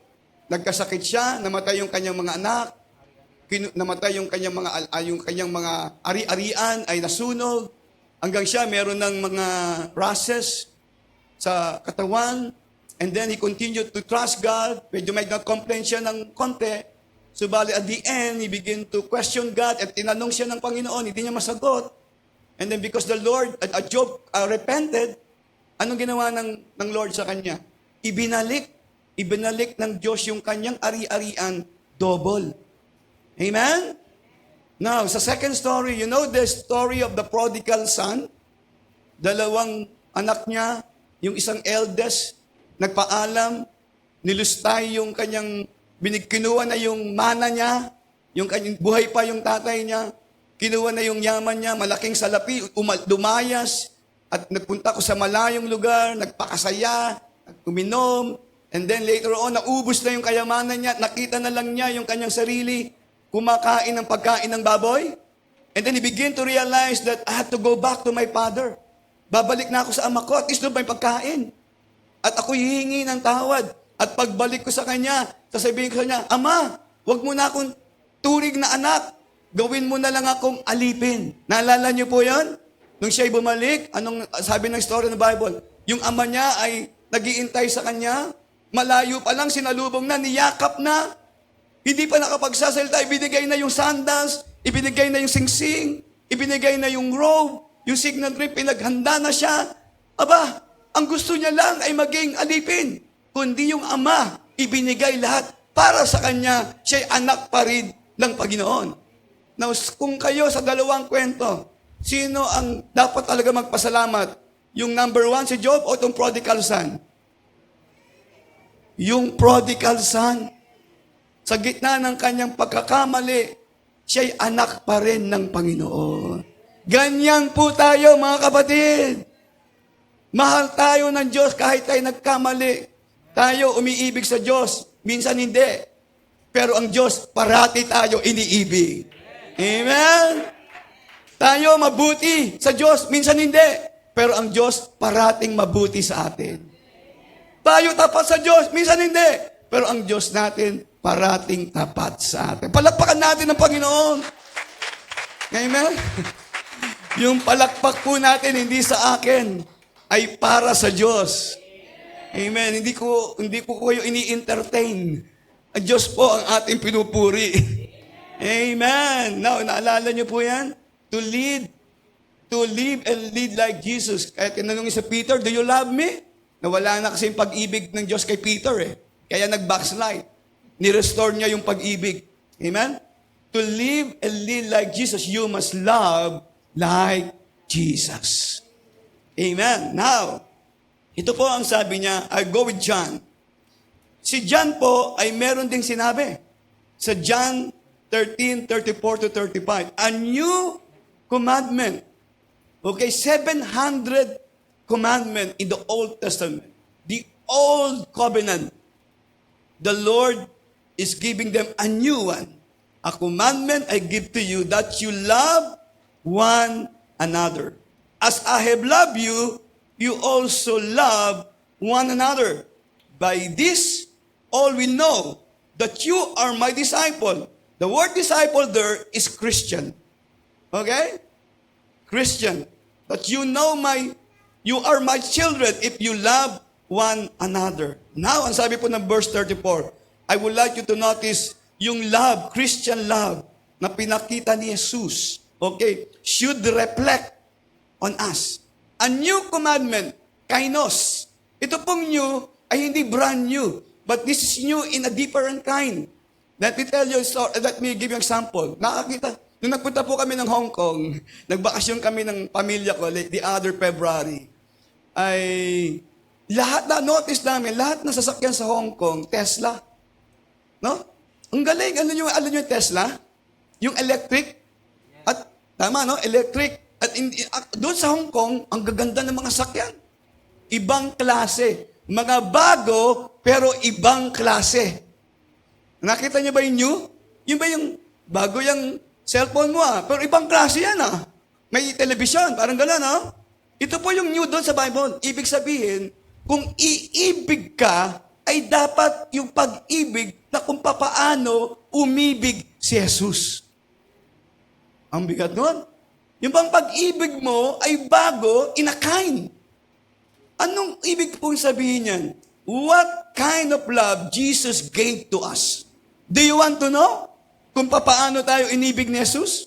Nagkasakit siya, namatay yung kanyang mga anak. Namatay yung kanyang mga ari-arian ay nasunog. Hanggang siya meron ng mga rashes sa katawan. And then he continued to trust God. Medyo may na-complain siya ng konti. Subali at the end, he began to question God at tinanong siya ng Panginoon, hindi niya masagot. And then because the Lord, Job repented, anong ginawa ng Lord sa kanya? Ibinalik ng Diyos yung kanyang ari-arian double. Amen? Now, sa second story, you know the story of the prodigal son? 2 anak niya, yung isang eldest, nagpaalam, nilustay yung kanyang, kinuha na yung mana niya, yung kanyang, buhay pa yung tatay niya, kinuha na yung yaman niya, malaking salapi, dumayas, at nagpunta ko sa malayong lugar, nagpakasaya, uminom, and then later on, naubos na yung kayamanan niya, nakita na lang niya yung kanyang sarili, kumakain ng pagkain ng baboy. And then he began to realize that I have to go back to my father. Babalik na ako sa ama ko, at least doon may pagkain. At ako hihingi ng tawad. At pagbalik ko sa kanya, sasabihin ko sa kanya, Ama, wag mo na akong turing na anak. Gawin mo na lang akong alipin. Naalala niyo po yan? Nung siya'y bumalik, anong sabi ng story ng Bible? Yung ama niya ay nag-iintay sa kanya, malayo pa lang, sinalubong na, niyakap na, hindi pa nakapagsasalita, ibinigay na yung sandals, ibinigay na yung singsing, ibinigay na yung robe, yung signal trip, pinaghanda na siya. Aba, ang gusto niya lang ay maging alipin. Kundi yung ama, ibinigay lahat para sa kanya, siya'y anak pa rin ng Panginoon. Now, kung kayo sa 2 kwento, sino ang dapat talaga magpasalamat? Yung number 1 si Job o itong prodigal son? Yung prodigal son. Sa gitna ng kanyang pagkakamali, siya'y anak pa rin ng Panginoon. Ganyan po tayo, mga kapatid. Mahal tayo ng Diyos kahit tayo nagkamali. Tayo umiibig sa Diyos, minsan hindi. Pero ang Diyos, parati tayo iniibig. Amen? Tayo mabuti sa Diyos, minsan hindi. Pero ang Diyos, parating mabuti sa atin. Tayo tapat sa Diyos, minsan hindi. Pero ang Diyos natin, parating tapat sa atin. Palakpakan natin ang Panginoon. Amen? Yung palakpak po natin, hindi sa akin, ay para sa Diyos. Amen. Hindi ko kayo ini-entertain. Ang Diyos po ang ating pinupuri. Amen. Now, naalala niyo po yan? To live and lead like Jesus. Kaya tinanong sa Peter, do you love me? Nawala na kasi yung pag-ibig ng Diyos kay Peter eh. Kaya nag-backslide. Ni-restore niya yung pag-ibig. Amen? To live and lead like Jesus, you must love like Jesus. Amen. Now, ito po ang sabi niya, I go with John. Si John po ay meron ding sinabi sa John 13:34 to 35. A new commandment. Okay, 700 commandment in the Old Testament. The Old Covenant. The Lord is giving them a new one. A commandment I give to you that you love one another. As I have loved you, you also love one another. By this, all will know that you are my disciple. The word disciple there is Christian. Okay? Christian. That you are my children if you love one another. Now, ang sabi po ng verse 34, I would like you to notice yung love, Christian love, na pinakita ni Jesus, okay, should reflect on us. A new commandment, kainos. Ito pong new ay hindi brand new, but this is new in a different kind. Let me tell you, let me give you an example. Nakakita, nung nagpunta po kami ng Hong Kong, nagbakasyon kami ng pamilya ko, the other February, ay lahat na notice namin, lahat na sasakyan sa Hong Kong, Tesla. No? Ang galing, alam nyo yung Tesla? Yung electric? At, tama, no? Electric. At doon sa Hong Kong, ang gaganda ng mga sakyan. Ibang klase. Mga bago, pero ibang klase. Nakita niyo ba yung new? Yung ba yung bago yung cellphone mo pero ibang klase yan May television, parang gano'n Ito po yung new doon sa Bible. Ibig sabihin, kung iibig ka, ay dapat yung pag-ibig na kung papaano umibig si Jesus. Ang bigat nun. Yung bang pag-ibig mo ay bago, in a kind. Anong ibig pong sabihin yan? What kind of love Jesus gave to us? Do you want to know kung papaano tayo inibig ni Jesus?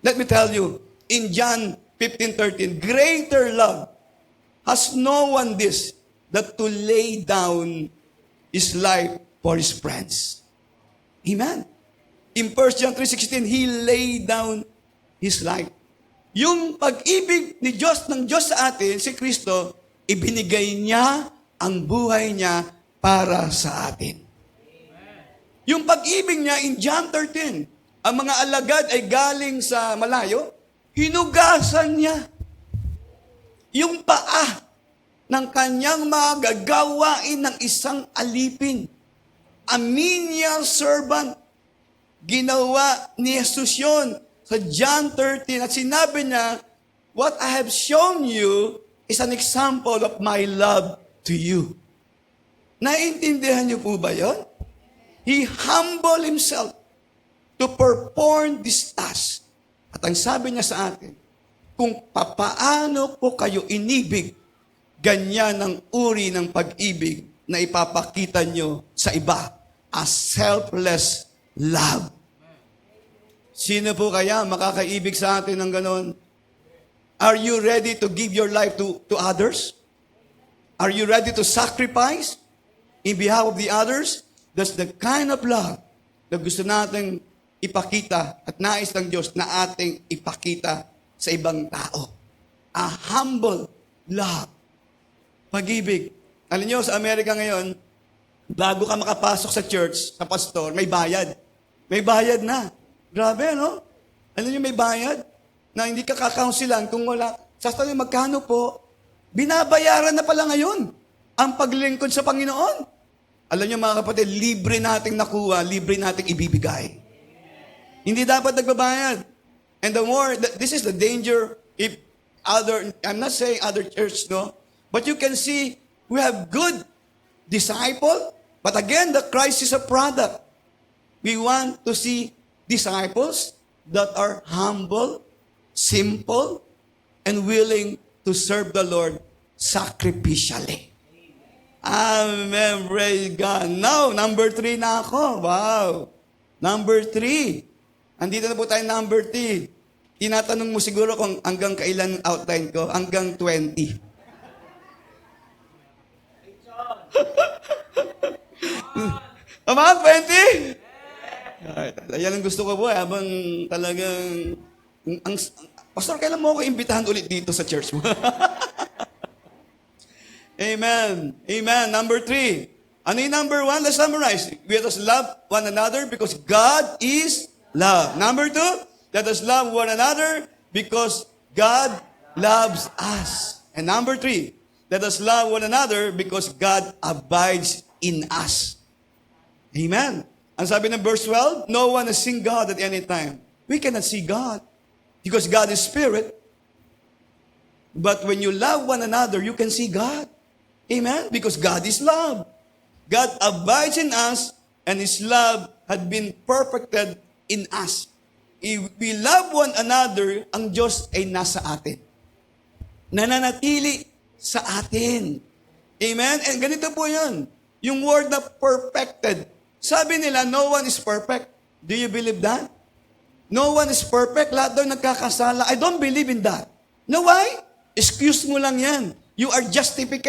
Let me tell you, in John 15:13, greater love has no one this, that to lay down his life for his friends. Amen. In 1 John 3:16, he laid down his life. Yung pag-ibig ni Diyos, ng Diyos sa atin, si Kristo, ibinigay niya ang buhay niya para sa atin. Yung pag-ibig niya in John 13, ang mga alagad ay galing sa malayo, hinugasan niya yung paa ng kanyang mga gagawain ng isang alipin. A menial servant. Ginawa ni Jesus yun sa John 13 at sinabi niya, what I have shown you is an example of my love to you. Naintindihan niyo po ba yun? He humbled himself to perform this task. At ang sabi niya sa atin, kung papaano ko kayo inibig, ganyan ang uri ng pag-ibig na ipapakita nyo sa iba. A selfless love. Sino po kaya makakaibig sa atin ng ganon? Are you ready to give your life to others? Are you ready to sacrifice in behalf of the others? That's the kind of love na gusto nating ipakita at nais ng Diyos na ating ipakita sa ibang tao. A humble love. Pag-ibig. Alam niyo, sa Amerika ngayon, bago ka makapasok sa church, sa pastor, may bayad. May bayad na. Grabe, no? Alam niyo, may bayad na hindi ka kakaunsilan kung wala. Sasabi, magkano po? Binabayaran na pala ngayon ang paglingkod sa Panginoon. Alam niyo, mga kapatid, libre nating nakuha, libre nating ibibigay. Hindi dapat nagbabayad. And the more, this is the danger if I'm not saying other church, no? But you can see, we have good disciple, but again, the Christ is a product. We want to see disciples that are humble, simple, and willing to serve the Lord sacrificially. Amen. Praise God. Now, number 3 na ako. Wow. Number 3. Andito na po tayo number 3. Tinatanong mo siguro kung hanggang kailan outline ko? Hanggang 20. Tama? 20? Yan ang gusto ko po. Habang talagang... Pastor, kailan mo ako imbitahan ulit dito sa church mo? Amen. Amen. Number 3. Ano yung number 1? Let's summarize. Let us love one another because God is love. Number 2, let us love one another because God loves us. And number 3, let us love one another because God abides in us. Amen. Ang sabi ng verse 12, no one has seen God at any time. We cannot see God because God is spirit. But when you love one another, you can see God. Amen? Because God is love. God abides in us, and His love had been perfected in us. If we love one another, ang Diyos ay nasa atin. Nananatili sa atin. Amen? And ganito po yun. Yung word na perfected. Sabi nila, no one is perfect. Do you believe that? No one is perfect. Lahat daw nagkakasala. I don't believe in that. No, why? Excuse mo lang yan. You are justified,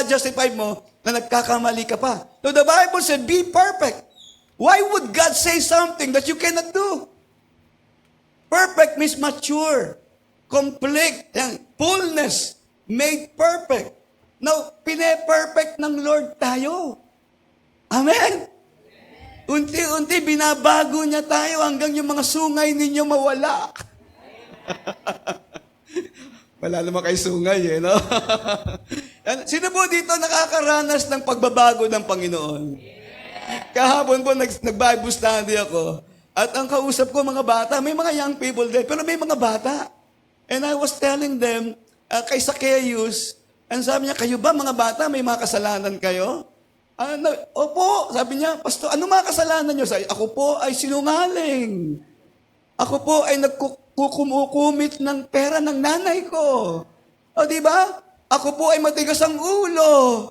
justified mo na nagkakamali ka pa. So the Bible said, be perfect. Why would God say something that you cannot do? Perfect means mature, complete, fullness, made perfect. Now, pine-perfect ng Lord tayo. Amen? Unti-unti, binabago niya tayo hanggang yung mga sungay ninyo mawala. Wala naman kayo sungay, no? Sino po dito nakakaranas ng pagbabago ng Panginoon? Kahapon po, nag-Bible study ako. At ang kausap ko, mga bata, may mga young people din, pero may mga bata. And I was telling them, kay Zacchaeus, and sabi niya, kayo ba mga bata, may mga kasalanan kayo? Opo, sabi niya, Pastor, ano mga kasalanan niyo? Ako po ay sinungaling. Ako po ay kumukumit ng pera ng nanay ko. O, di ba? Ako po ay matigas ang ulo.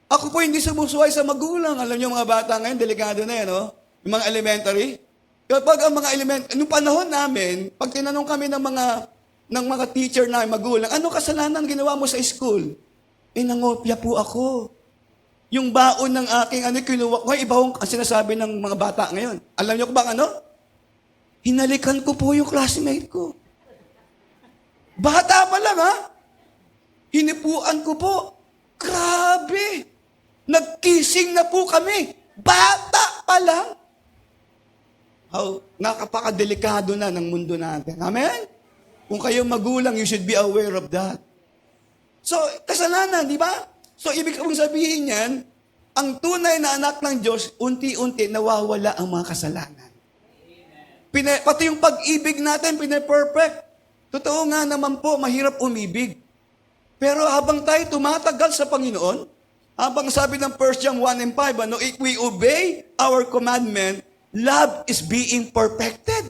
Ako po hindi sumusuway sa magulang. Alam niyo mga bata ngayon, delikado na yan, no? Yung mga elementary. Kapag ang mga nung panahon namin, pag tinanong kami ng mga teacher na magulang, ano kasalanan ginawa mo sa school? Nangopya po ako. Yung baon ng aking kinuha ko, iba ang sinasabi ng mga bata ngayon. Alam niyo ko bang ano? Hinalikan ko po yung classmate ko. Bata pa lang, ha? Hinipuan ko po. Grabe! Nagkissing na po kami. Bata pa lang. Nakapakadelikado na ng mundo natin. Amen? Kung kayo magulang, you should be aware of that. So, kasalanan, di ba? So, ibig kong sabihin yan, ang tunay na anak ng Diyos, unti-unti nawawala ang mga kasalanan. Pati yung pag-ibig natin, pine-perfect. Totoo nga naman po, mahirap umibig. Pero habang tayo tumatagal sa Panginoon, habang sabi ng 1 John 1 and 5, if we obey our commandment, love is being perfected.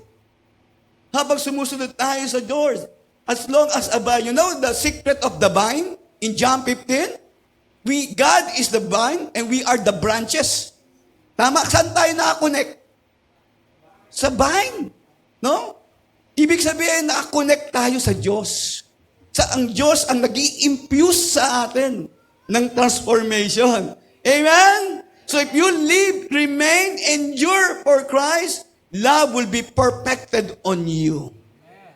Habang sumusunod tayo sa Diyos, as long as abide, you know the secret of the vine in John 15? God is the vine and we are the branches. Tama? Saan tayo nakakonect? Sa vine. No? Ibig sabihin, nakakonect tayo sa Diyos. Ang Diyos ang nag-i-infuse sa atin ng transformation. Amen? So if you live, remain, endure for Christ, love will be perfected on you.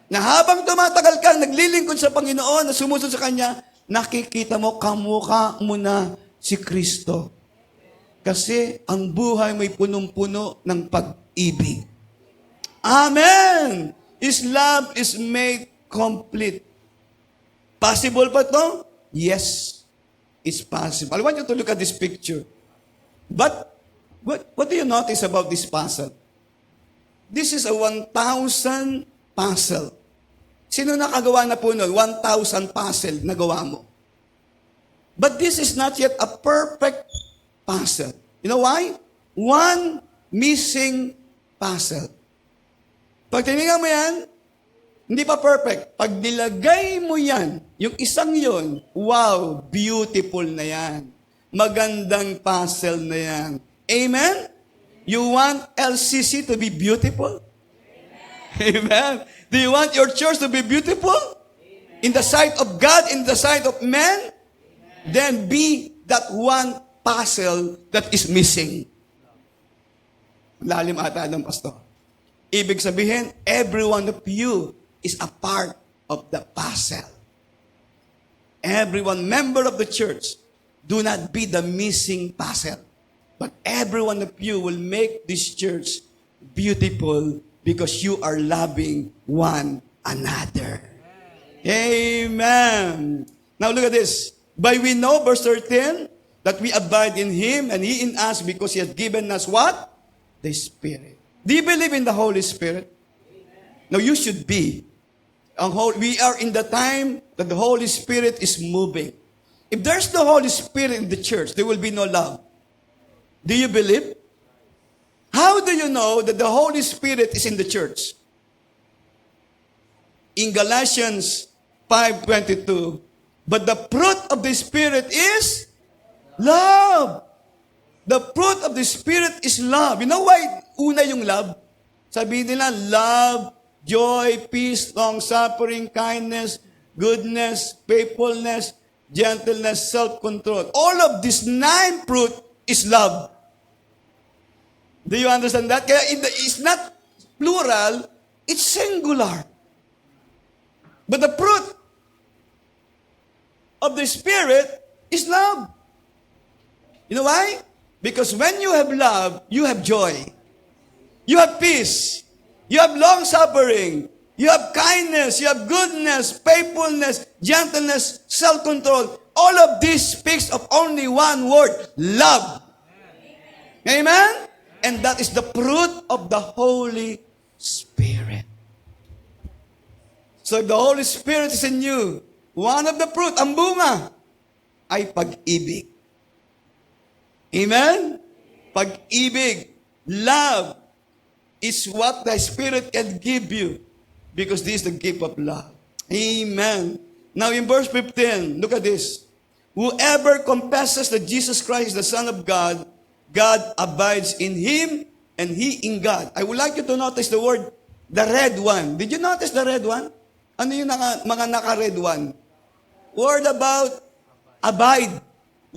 Na habang tumatagal ka, naglilingkod sa Panginoon, na sumusunod sa Kanya, nakikita mo, kamukha mo na si Kristo. Kasi ang buhay may punong-puno ng pag-ibig. Amen! His love is made complete. Possible ba ito? Yes, it's possible. I want you to look at this picture. But, what do you notice about this puzzle? This is a 1,000 puzzle. Sino nakagawa na po nun? 1,000 puzzle na gawa mo. But this is not yet a perfect puzzle. You know why? One missing puzzle. Pag tinignan mo yan, Hindi pa perfect. Pag nilagay mo yan, yung isang yon, wow, beautiful na yan. Magandang puzzle na yan. Amen? You want LCC to be beautiful? Amen. Do you want your church to be beautiful? In the sight of God, in the sight of men? Then be that one puzzle that is missing. Lalim ata ng pastor. Ibig sabihin, every one of you is a part of the puzzle. Every one member of the church, do not be the missing puzzle. But every one of you will make this church beautiful because you are loving one another. Amen. Now look at this. By we know, verse 13, that we abide in Him and He in us because He has given us what? The Spirit. Do you believe in the Holy Spirit? Now you should be. We are in the time that the Holy Spirit is moving. If there's the Holy Spirit in the church, there will be no love. Do you believe? How do you know that the Holy Spirit is in the church? In Galatians 5:22, but the fruit of the Spirit is love. The fruit of the Spirit is love. You know why una yung love? Sabihin nila, love, joy, peace, long-suffering, kindness, goodness, faithfulness, gentleness, self-control. All of these 9 fruit is love. Do you understand that? Kaya it's not plural, it's singular. But the fruit of the Spirit is love. You know why? Because when you have love, you have joy. You have peace. You have long-suffering. You have kindness. You have goodness, faithfulness, gentleness, self-control. All of this speaks of only one word, love. Amen? And that is the fruit of the Holy Spirit. So if the Holy Spirit is in you, one of the fruit, ang bunga, ay pag-ibig. Amen? Pag-ibig, love, is what the Spirit can give you because this is the gift of love. Amen. Now in verse 15, look at this. Whoever confesses that Jesus Christ is the Son of God, God abides in Him and He in God. I would like you to notice the word, the red one. Did you notice the red one? Ano yung mga naka-red one? Word about abide.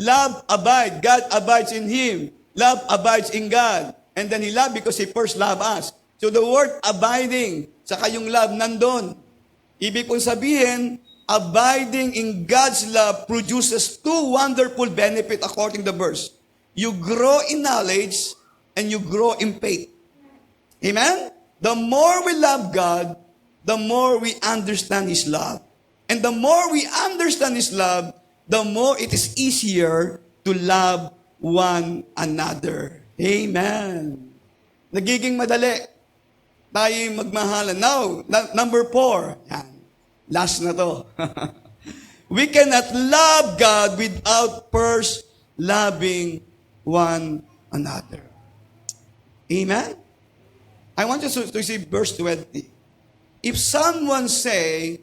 Love, abide. God abides in Him. Love abides in God. And then He loved because He first loved us. So the word abiding, saka yung love nandun. Ibig kong sabihin, abiding in God's love produces 2 wonderful benefits according to the verse. You grow in knowledge and you grow in faith. Amen? The more we love God, the more we understand His love. And the more we understand His love, the more it is easier to love one another. Amen. Nagiging madali tayo magmahalan. Now, number 4. Yan. Last na to. We cannot love God without first loving one another. Amen? I want you to see verse 20. If someone say,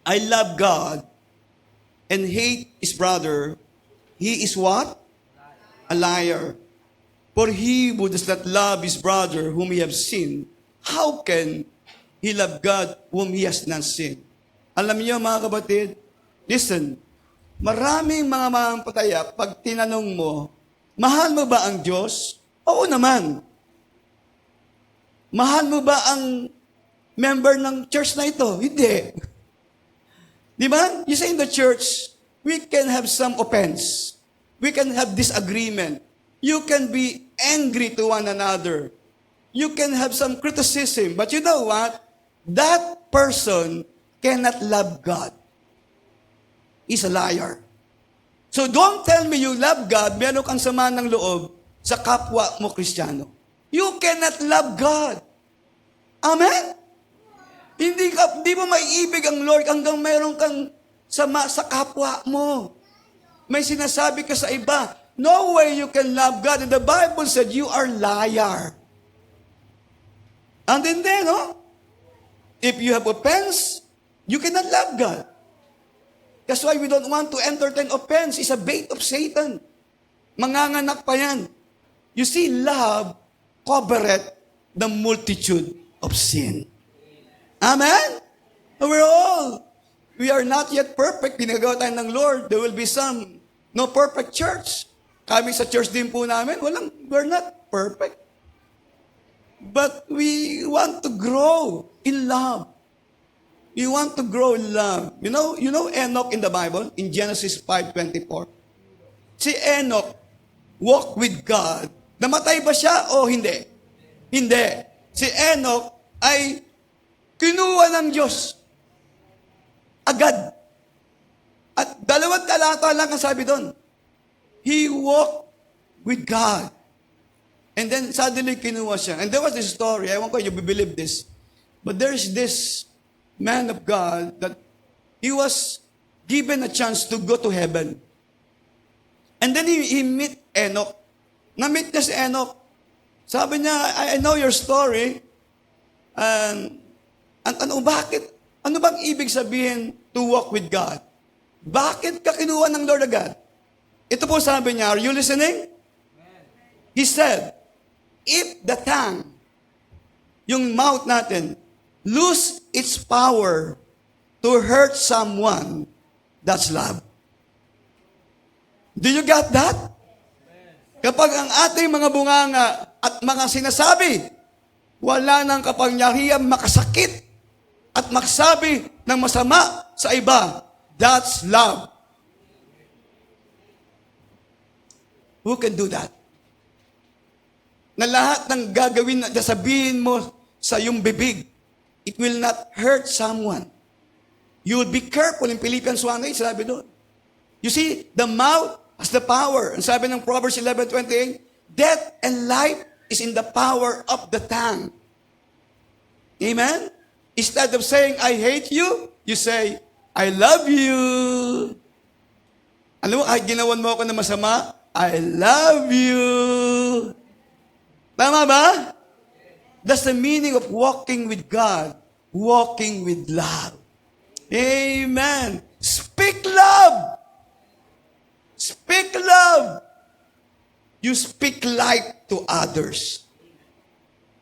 I love God, and hate his brother, he is what? A liar. For he who does not love his brother whom he has seen, how can he love God whom he has not seen? Alam niyo mga kapatid, listen, maraming mga mamamataya, pag tinanong mo, mahal mo ba ang Diyos? Oo naman. Mahal mo ba ang member ng church na ito? Hindi. Di ba? You say in the church, we can have some offense. We can have disagreement. You can be angry to one another. You can have some criticism. But you know what? That person cannot love God. He's a liar. So don't tell me you love God, meron kang sama ng loob sa kapwa mo Kristiyano. You cannot love God. Amen? Hindi mo maiibig ang Lord hanggang meron kang sama sa kapwa mo. May sinasabi ka sa iba, no way you can love God. And the Bible said, you are liar. And then, no? If you have offense, you cannot love God. That's why we don't want to entertain offense. It's a bait of Satan. Manganganak pa yan. You see, love covereth the multitude of sin. Amen? We are not yet perfect. Pinagawa tayo ng Lord. There will be some no perfect church. Kami sa church din po namin, we're not perfect. But we want to grow in love. We want to grow in love. You know Enoch in the Bible, in Genesis 5:24. Si Enoch walked with God. Namatay ba siya o hindi? Hindi. Si Enoch ay kinuha ng Diyos. Agad. At 2 talata lang ang sabi doon. He walked with God. And then suddenly kinuha siya. And there was this story. I won't you believe this. But there's this man of God that he was given a chance to go to heaven. And then he meet Enoch. Na-meet niya si Enoch. Sabi niya, I know your story. Bakit? Ano bang ibig sabihin to walk with God? Bakit ka kinuha ng Lord agad? Ito po sabi niya, are you listening? He said, if the tongue, yung mouth natin, lose its power to hurt someone, that's love. Do you got that? Kapag ang ating mga bunganga at mga sinasabi, wala nang kapangyarihan makasakit at magsabi ng masama sa iba, that's love. Who can do that? Na lahat ng gagawin na sabihin mo sa iyong bibig, it will not hurt someone. You will be careful. In Philippians 1:8, sabi doon. You see, the mouth has the power. And sabi ng Proverbs 11:28, death and life is in the power of the tongue. Amen? Instead of saying, I hate you, you say, I love you. Alam mo, kahit ginawan mo ako na masama, I love you. Tama ba? That's the meaning of walking with God. Walking with love. Amen. Speak love. Speak love. You speak light to others.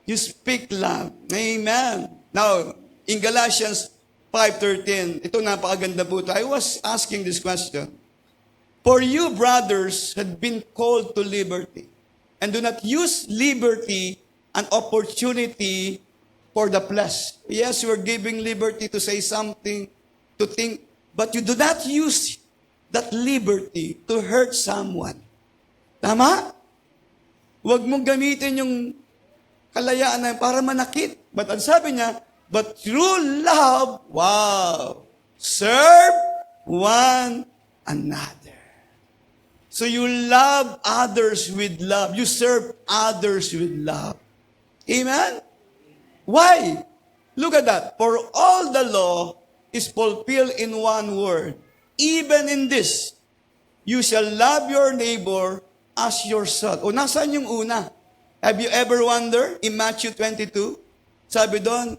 You speak love. Amen. Now, in Galatians 5:13, ito napakaganda po ito. I was asking this question. For you, brothers, had been called to liberty, and do not use liberty an opportunity for the flesh. Yes, you are giving liberty to say something, to think, but you do not use that liberty to hurt someone. Tama? Huwag mong gamitin yung kalayaan na para manakit. But ang sabi niya, but through love, serve one another. So you love others with love. You serve others with love. Amen? Why? Look at that. For all the law is fulfilled in one word. Even in this, you shall love your neighbor as yourself. O nasaan yung una? Have you ever wondered? In Matthew 22, sabi doon,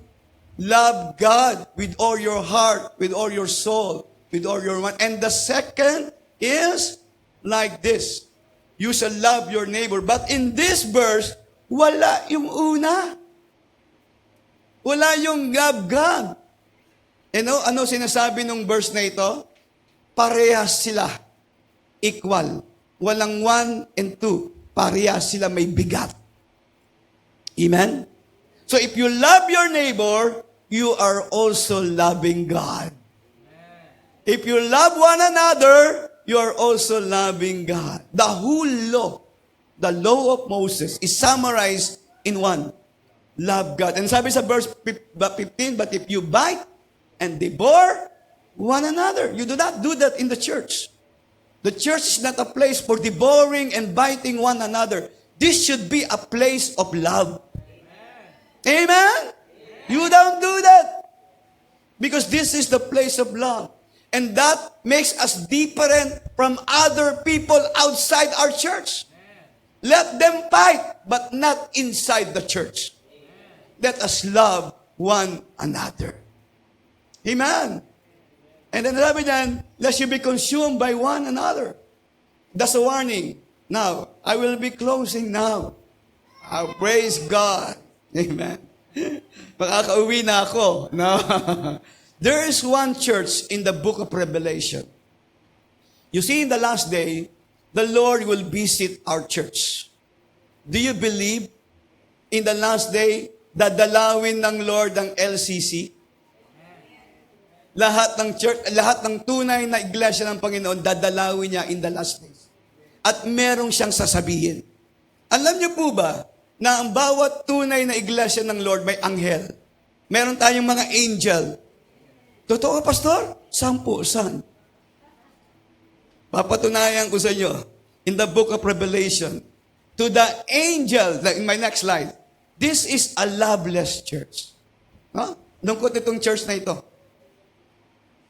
love God with all your heart, with all your soul, with all your mind. And the second is like this. You shall love your neighbor. But in this verse, wala yung una. Wala yung gab-gab. Ano sinasabi nung verse na ito? Parehas sila. Equal. Walang 1 and 2. Parehas sila may bigat. Amen? So if you love your neighbor, you are also loving God. If you love one another, you are also loving God. The whole law, the law of Moses, is summarized in one. Love God. And sabi sa verse 15, but if you bite and devour one another, you do not do that in the church. The church is not a place for devouring and biting one another. This should be a place of love. Amen? Amen? You don't do that. Because this is the place of love. And that makes us different from other people outside our church. Let them fight, but not inside the church. Let us love one another. Amen. And then sabi diyan, lest you be consumed by one another. That's a warning. Now, I will be closing now. Praise God. Amen. Makakauwi na ako. No? There is one church in the book of Revelation. You see, in the last day, the Lord will visit our church. Do you believe in the last day, dadalawin ng Lord ang LCC? Lahat ng church, lahat ng tunay na iglesia ng Panginoon, dadalawin niya in the last days. At merong siyang sasabihin. Alam niyo po ba, na ang bawat tunay na iglesia ng Lord may anghel? Meron tayong mga angel. Totoo, Pastor? 10. Saan? Papatunayan ko sa inyo, in the book of Revelation, to the angel, in my next slide, this is a loveless church. Huh? Lungkot itong church na ito.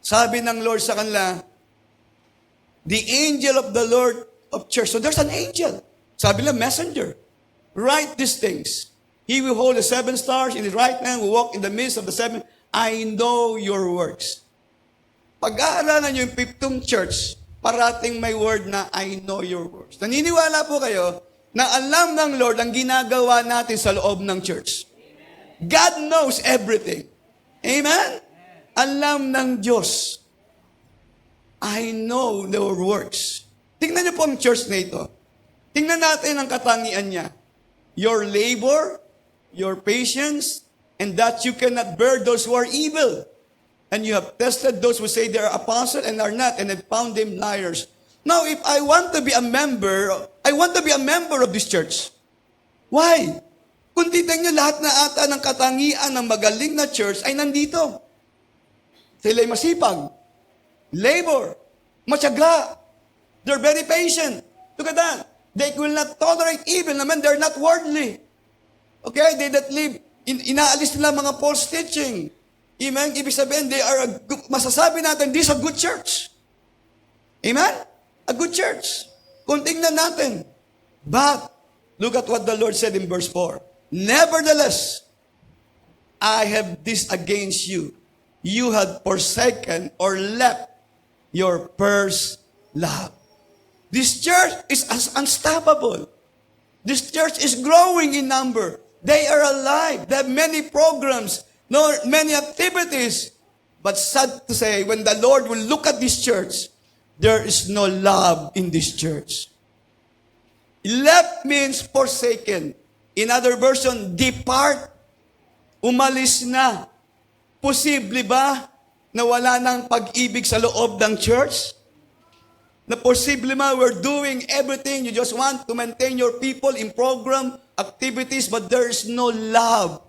Sabi ng Lord sa kanila, the angel of the Lord of church. So there's an angel. Sabi nila, messenger. Write these things. He will hold the 7 stars in his right hand, will walk in the midst of the 7. I know your works. Pag-aaralan nyo yung 5th church, parating may word na, I know your works. Naniniwala po kayo na alam ng Lord ang ginagawa natin sa loob ng church. God knows everything. Amen? Alam ng Diyos. I know your works. Tingnan niyo po ang church na ito. Tingnan natin ang katangian niya. Your labor, your patience, and that you cannot bear those who are evil. And you have tested those who say they are apostles and are not, and have found them liars. Now, if I want to be a member, I want to be a member of this church. Why? Kung titignan niyo, lahat na ata ng katangian ng magaling na church ay nandito. Sila'y masipag, labor, matyaga. They're very patient. Look at that. They will not tolerate evil. Naman, they're not worldly. Okay? They that live, inaalis nila mga false teaching. Amen? Ibig sabihin, masasabi natin, this is a good church. Amen? A good church. Kung tingnan natin. But, look at what the Lord said in verse 4. Nevertheless, I have this against you. You had forsaken or left your first love. This church is unstoppable. This church is growing in number. They are alive. They have many programs, many activities. But sad to say, when the Lord will look at this church, there is no love in this church. Left means forsaken. In other version, depart. Umalis na. Posible ba na wala ng pag-ibig sa loob ng church? Na posible ba we're doing everything, you just want to maintain your people in program, activities, but there is no love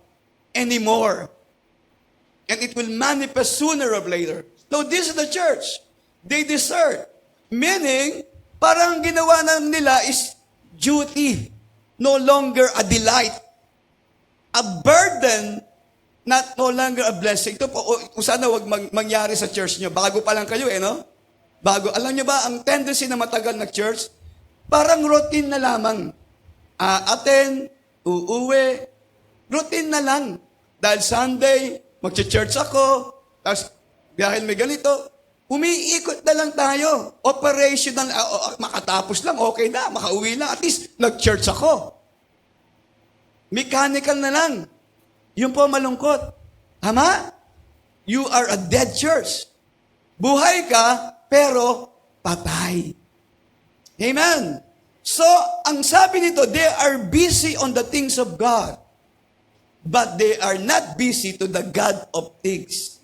anymore. And it will manifest sooner or later. So this is the church. They desert. Meaning, parang ginawa na nila is duty, no longer a delight. A burden, not no longer a blessing. Ito po, kung sana wag mangyari sa church nyo. Bago pa lang kayo no? Bago. Alam nyo ba, ang tendency na matagal na church, parang routine na lamang. Attend, uuwi, routine na lang. Dahil Sunday, mag-church ako, tapos dahil may ganito, umiikot na lang tayo. Operational, makatapos lang, okay na, makauwi lang. At least, nag-church ako. Mechanical na lang. Yun po malungkot. Tama? You are a dead church. Buhay ka, pero patay. Amen. So, ang sabi nito, they are busy on the things of God, but they are not busy to the God of things.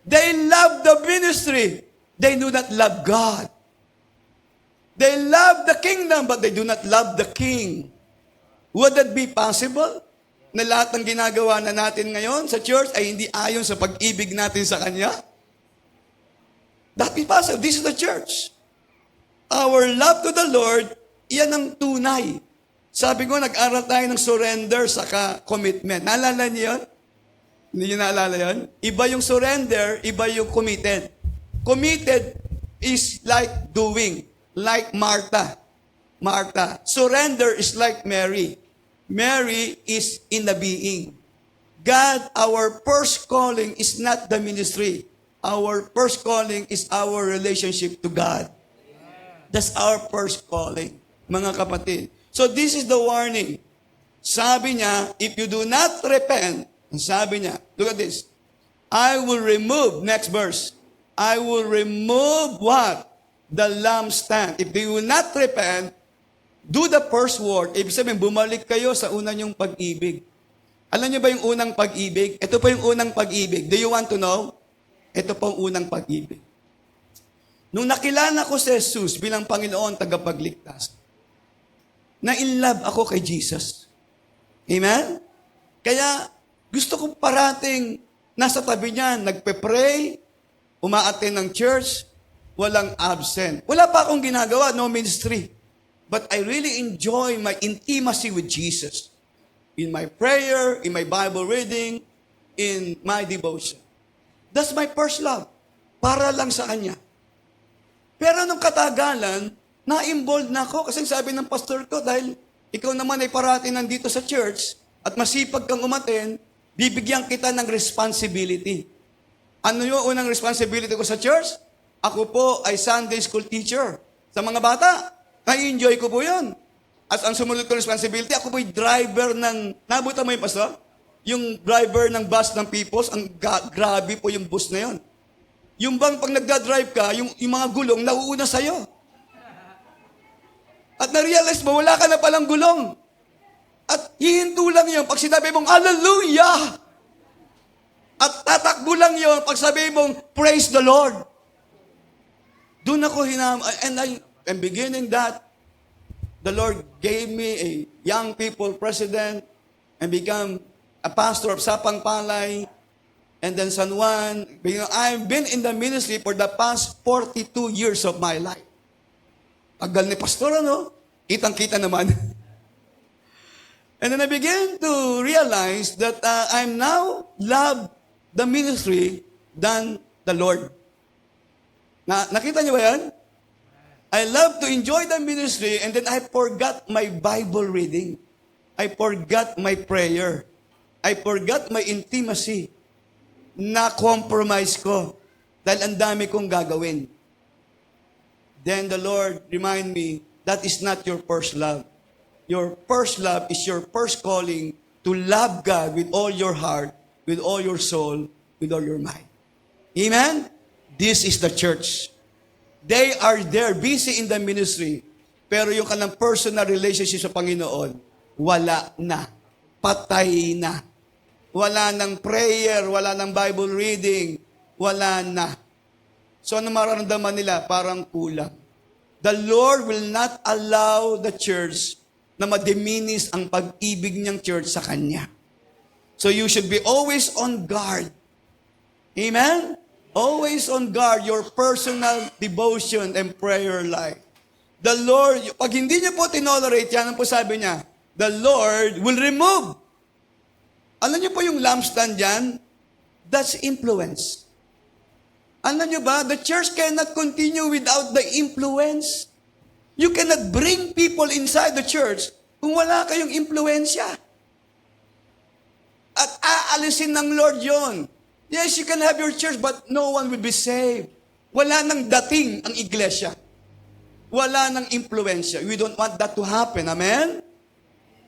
They love the ministry. They do not love God. They love the kingdom, but they do not love the king. Would that be possible? Na lahat ng ginagawa na natin ngayon sa church ay hindi ayon sa pag-ibig natin sa Kanya? That be possible. This is the church. Our love to the Lord, iyan ang tunay. Sabi ko, nag-aral tayo ng surrender saka commitment. Naalala niyo yun? Hindi niyo naalala yun? Iba yung surrender, iba yung committed. Committed is like doing, like Martha. Martha. Surrender is like Mary. Mary is in the being. God, our first calling is not the ministry. Our first calling is our relationship to God. That's our first calling, mga kapatid. So this is the warning. Sabi niya, if you do not repent, sabi niya, look at this, I will remove, next verse, I will remove what? The lampstand. If you will not repent, do the first word. Ibig sabihin, bumalik kayo sa una niyong pag-ibig. Alam niyo ba yung unang pag-ibig? Ito po yung unang pag-ibig. Do you want to know? Ito po ang unang pag-ibig. Nung nakilala ko si Jesus bilang Panginoon tagapagligtas, na-inlove ako kay Jesus. Amen? Kaya gusto kong parating nasa tabi niya, nagpe-pray, umaattend ng church, walang absent. Wala pa akong ginagawa, no ministry. But I really enjoy my intimacy with Jesus. In my prayer, in my Bible reading, in my devotion. That's my first love. Para lang sa Kanya. Pero nung katagalan, na-involved na ako kasi sabi ng pastor ko, dahil ikaw naman ay parati nandito sa church at masipag kang umaten, bibigyan kita ng responsibility. Ano yung unang responsibility ko sa church? Ako po ay Sunday school teacher. Sa mga bata, na-enjoy ko po yun. At ang sumunod ko responsibility, ako po ay driver ng, nabutan mo yung pastor? Yung driver ng bus ng Peoples, ang grabe po yung bus na yun. Yung bang pag nagda-drive ka, yung mga gulong, nauuna sa'yo. At na-realize mo, wala ka na palang gulong. At hihinto lang yun pag sinabi mong, Hallelujah! At tatakbo lang yun pag sabi mong, Praise the Lord! Doon ako and I'm beginning that. The Lord gave me a young people president and become a pastor of Sapang Palay and then San Juan. I've been in the ministry for the past 42 years of my life. Tagal ni pastor, ano? Kitang-kita naman. And then I began to realize that I'm now love the ministry than the Lord. Nakita niyo ba yan? I love to enjoy the ministry and then I forgot my Bible reading. I forgot my prayer. I forgot my intimacy. Na-compromise ko dahil ang dami kong gagawin. Then the Lord remind me, that is not your first love. Your first love is your first calling to love God with all your heart, with all your soul, with all your mind. Amen? This is the church. They are there, busy in the ministry. Pero yung kanang personal relationship sa Panginoon, wala na. Patay na. Wala ng prayer, wala ng Bible reading, wala na. So ano mararamdaman nila? Parang kulang. The Lord will not allow the church na ma-diminish ang pag-ibig niyang church sa Kanya. So you should be always on guard. Amen? Always on guard your personal devotion and prayer life. The Lord, pag hindi niyo po tinolerate, yan ang po sabi niya, the Lord will remove. Alam niyo po yung lampstand dyan? That's influence. Alam niyo ba, the church cannot continue without the influence. You cannot bring people inside the church kung wala kayong impluensya. At aalisin ng Lord yon. Yes, you can have your church, but no one will be saved. Wala nang dating ang iglesia. Wala nang impluensya. We don't want that to happen. Amen?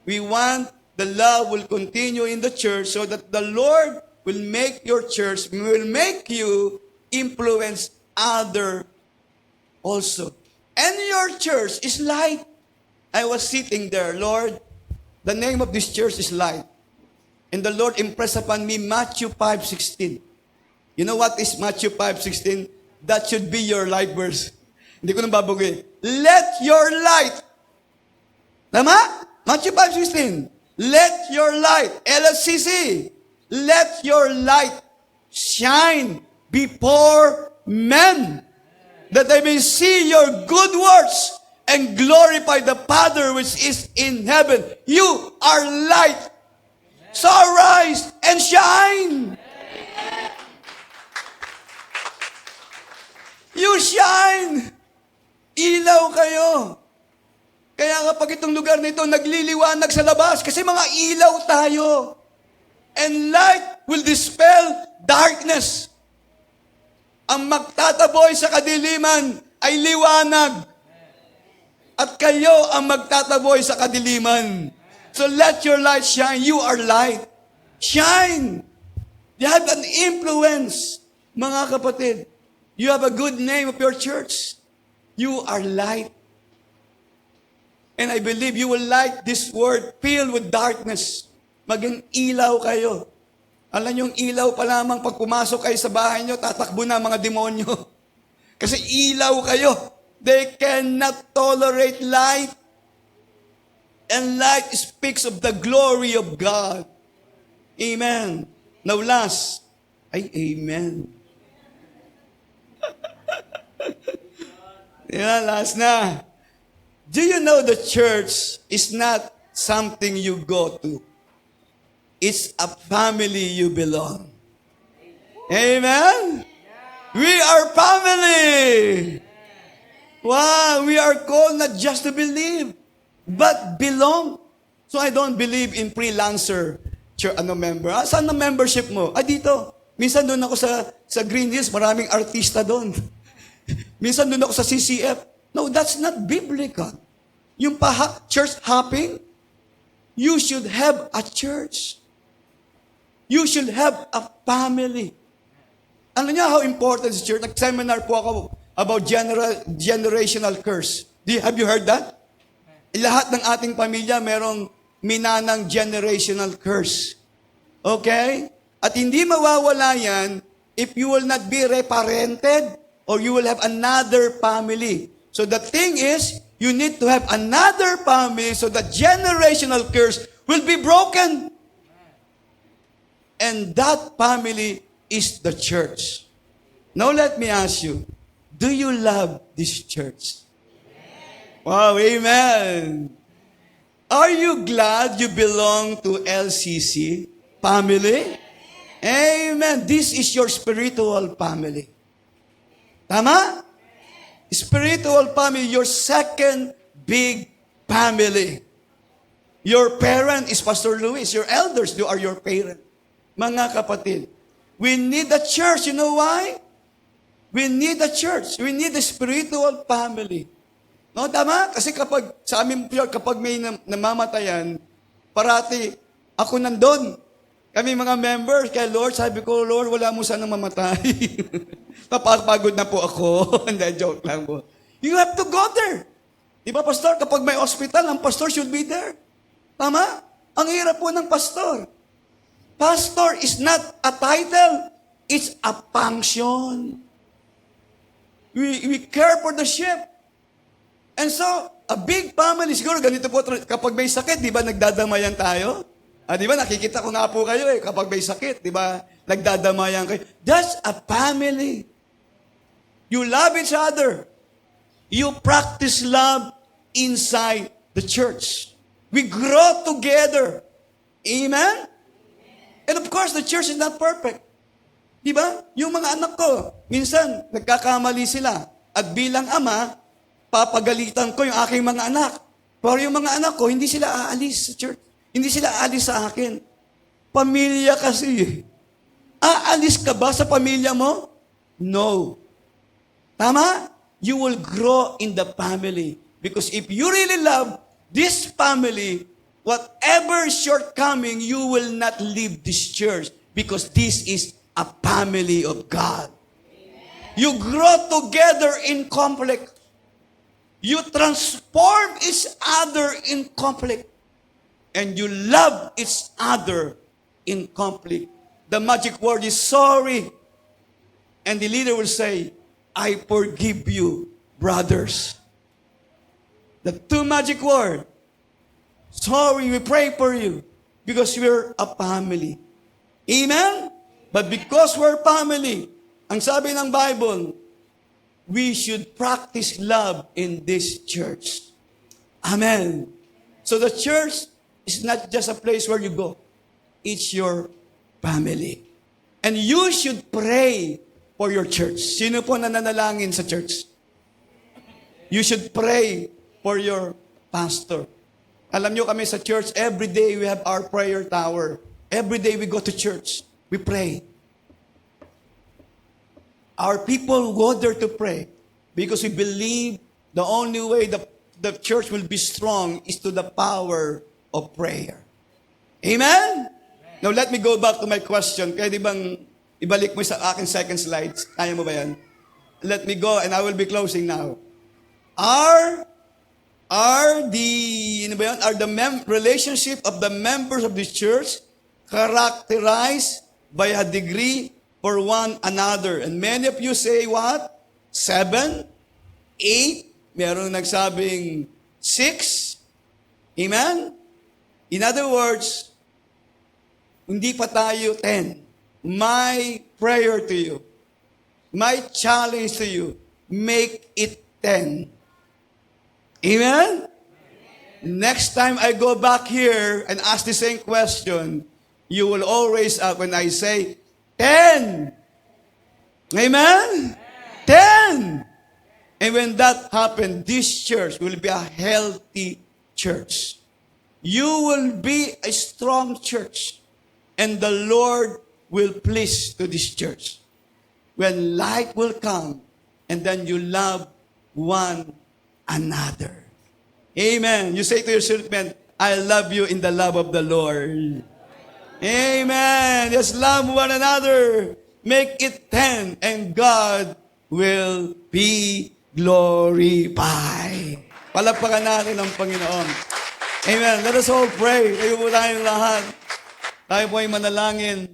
We want the love will continue in the church so that the Lord will make your church, will make you influence other also. And your church is light. I was sitting there, Lord, the name of this church is light. And the Lord impressed upon me Matthew 5:16. You know what is Matthew 5:16? That should be your light verse. Hindi ko nang babaguhin. Let your light. Tama? Matthew 5:16. Let your light, LSCC, let your light shine before men, that they may see your good works and glorify the Father which is in heaven. You are light. So arise and shine. You shine. Ilaw kayo. Kaya kapag itong lugar nito nagliliwanag sa labas, kasi mga ilaw tayo. And light will dispel darkness. Ang magtataboy sa kadiliman ay liwanag. At kayo ang magtataboy sa kadiliman. So let your light shine. You are light. Shine. You have an influence, mga kapatid. You have a good name of your church. You are light. And I believe you will like this word filled with darkness. Maging ilaw kayo. Alam niyo, yung ilaw pa lamang pag pumasok kayo sa bahay niyo, tatakbo na mga demonyo. Kasi ilaw kayo. They cannot tolerate light. And light speaks of the glory of God. Amen. Now last, amen. Yeah, last na. Do you know the church is not something you go to? It's a family you belong. Amen? We are family. Wow, we are called not just to believe, but belong. So I don't believe in freelancer member. Saan ang membership mo? Dito. Minsan doon ako sa Green Hills, maraming artista doon. Minsan doon ako sa CCF. No, that's not biblical. Yung church hopping, you should have a church. You should have a family. Ano niya how important is church? Nag-seminar po ako about generational curse. Have you heard that? Lahat ng ating pamilya merong minanang generational curse. Okay? At hindi mawawala yan if you will not be reparented or you will have another family. So the thing is, you need to have another family so that generational curse will be broken. And that family is the church. Now let me ask you, do you love this church? Wow, amen. Are you glad you belong to LCC family? Amen. This is your spiritual family. Tama? Spiritual family, your second big family. Your parent is Pastor Luis. Your elders are your parent. Mga kapatid, we need a church. You know why? We need a church. We need a spiritual family. No, tama? Kasi sa amin, kapag may namamatayan, parati, ako nandun. Kami mga members, kay Lord, sabi ko, Lord, wala mo sanang mamatay. Napapagod na po ako. Hindi, joke lang po. You have to go there. Di ba, pastor? Kapag may hospital, ang pastor should be there. Tama? Ang hirap po ng pastor. Pastor is not a title. It's a function. We care for the sheep. And so, a big family, siguro ganito po, kapag may sakit, di ba, nagdadamayan tayo? Di ba, nakikita ko nga po kayo kapag may sakit, di ba, nagdadamayan kayo. That's a family. You love each other. You practice love inside the church. We grow together. Amen? And of course, the church is not perfect. Di ba? Yung mga anak ko, minsan, nagkakamali sila. At bilang ama, papagalitan ko yung aking mga anak. Pero yung mga anak ko, hindi sila aalis sa church. Hindi sila aalis sa akin. Pamilya kasi. Aalis ka ba sa pamilya mo? No. Tama? You will grow in the family. Because if you really love this family, whatever shortcoming, you will not leave this church. Because this is a family of God. You grow together in conflict. You transform each other in conflict. And you love each other in conflict. The magic word is sorry. And the leader will say, I forgive you, brothers. The two magic words. Sorry, we pray for you. Because we're a family. Amen? But because we're family, ang sabi ng Bible, we should practice love in this church. Amen. So the church is not just a place where you go. It's your family. And you should pray for your church. Sino po nananalangin sa church? You should pray for your pastor. Alam nyo kami sa church, every day we have our prayer tower. Every day we go to church. We pray. Our people go there to pray because we believe the only way the church will be strong is to the power of prayer. Amen? Now let me go back to my question. Kaya di bang ibalik mo sa aking second slides? Kaya mo ba yan? Let me go and I will be closing now. Are the relationship of the members of this church characterized by a degree for one another? And many of you say what? 7, 8, meron nagsabing 6. Amen? In other words, hindi pa tayo 10. My prayer to you, my challenge to you, make it 10. Amen? Next time I go back here and ask the same question, you will always when I say 10. Amen? 10. And when that happens, this church will be a healthy church. You will be a strong church. And the Lord will please to this church. When light will come, and then you love one another. Amen. You say to your servant, I love you in the love of the Lord. Amen. Just love one another. Make it 10, and God will be glorified. Palagpakan natin ang Panginoon. Amen. Let us all pray. Tayo po tayong lahat. Tayo po ay manalangin.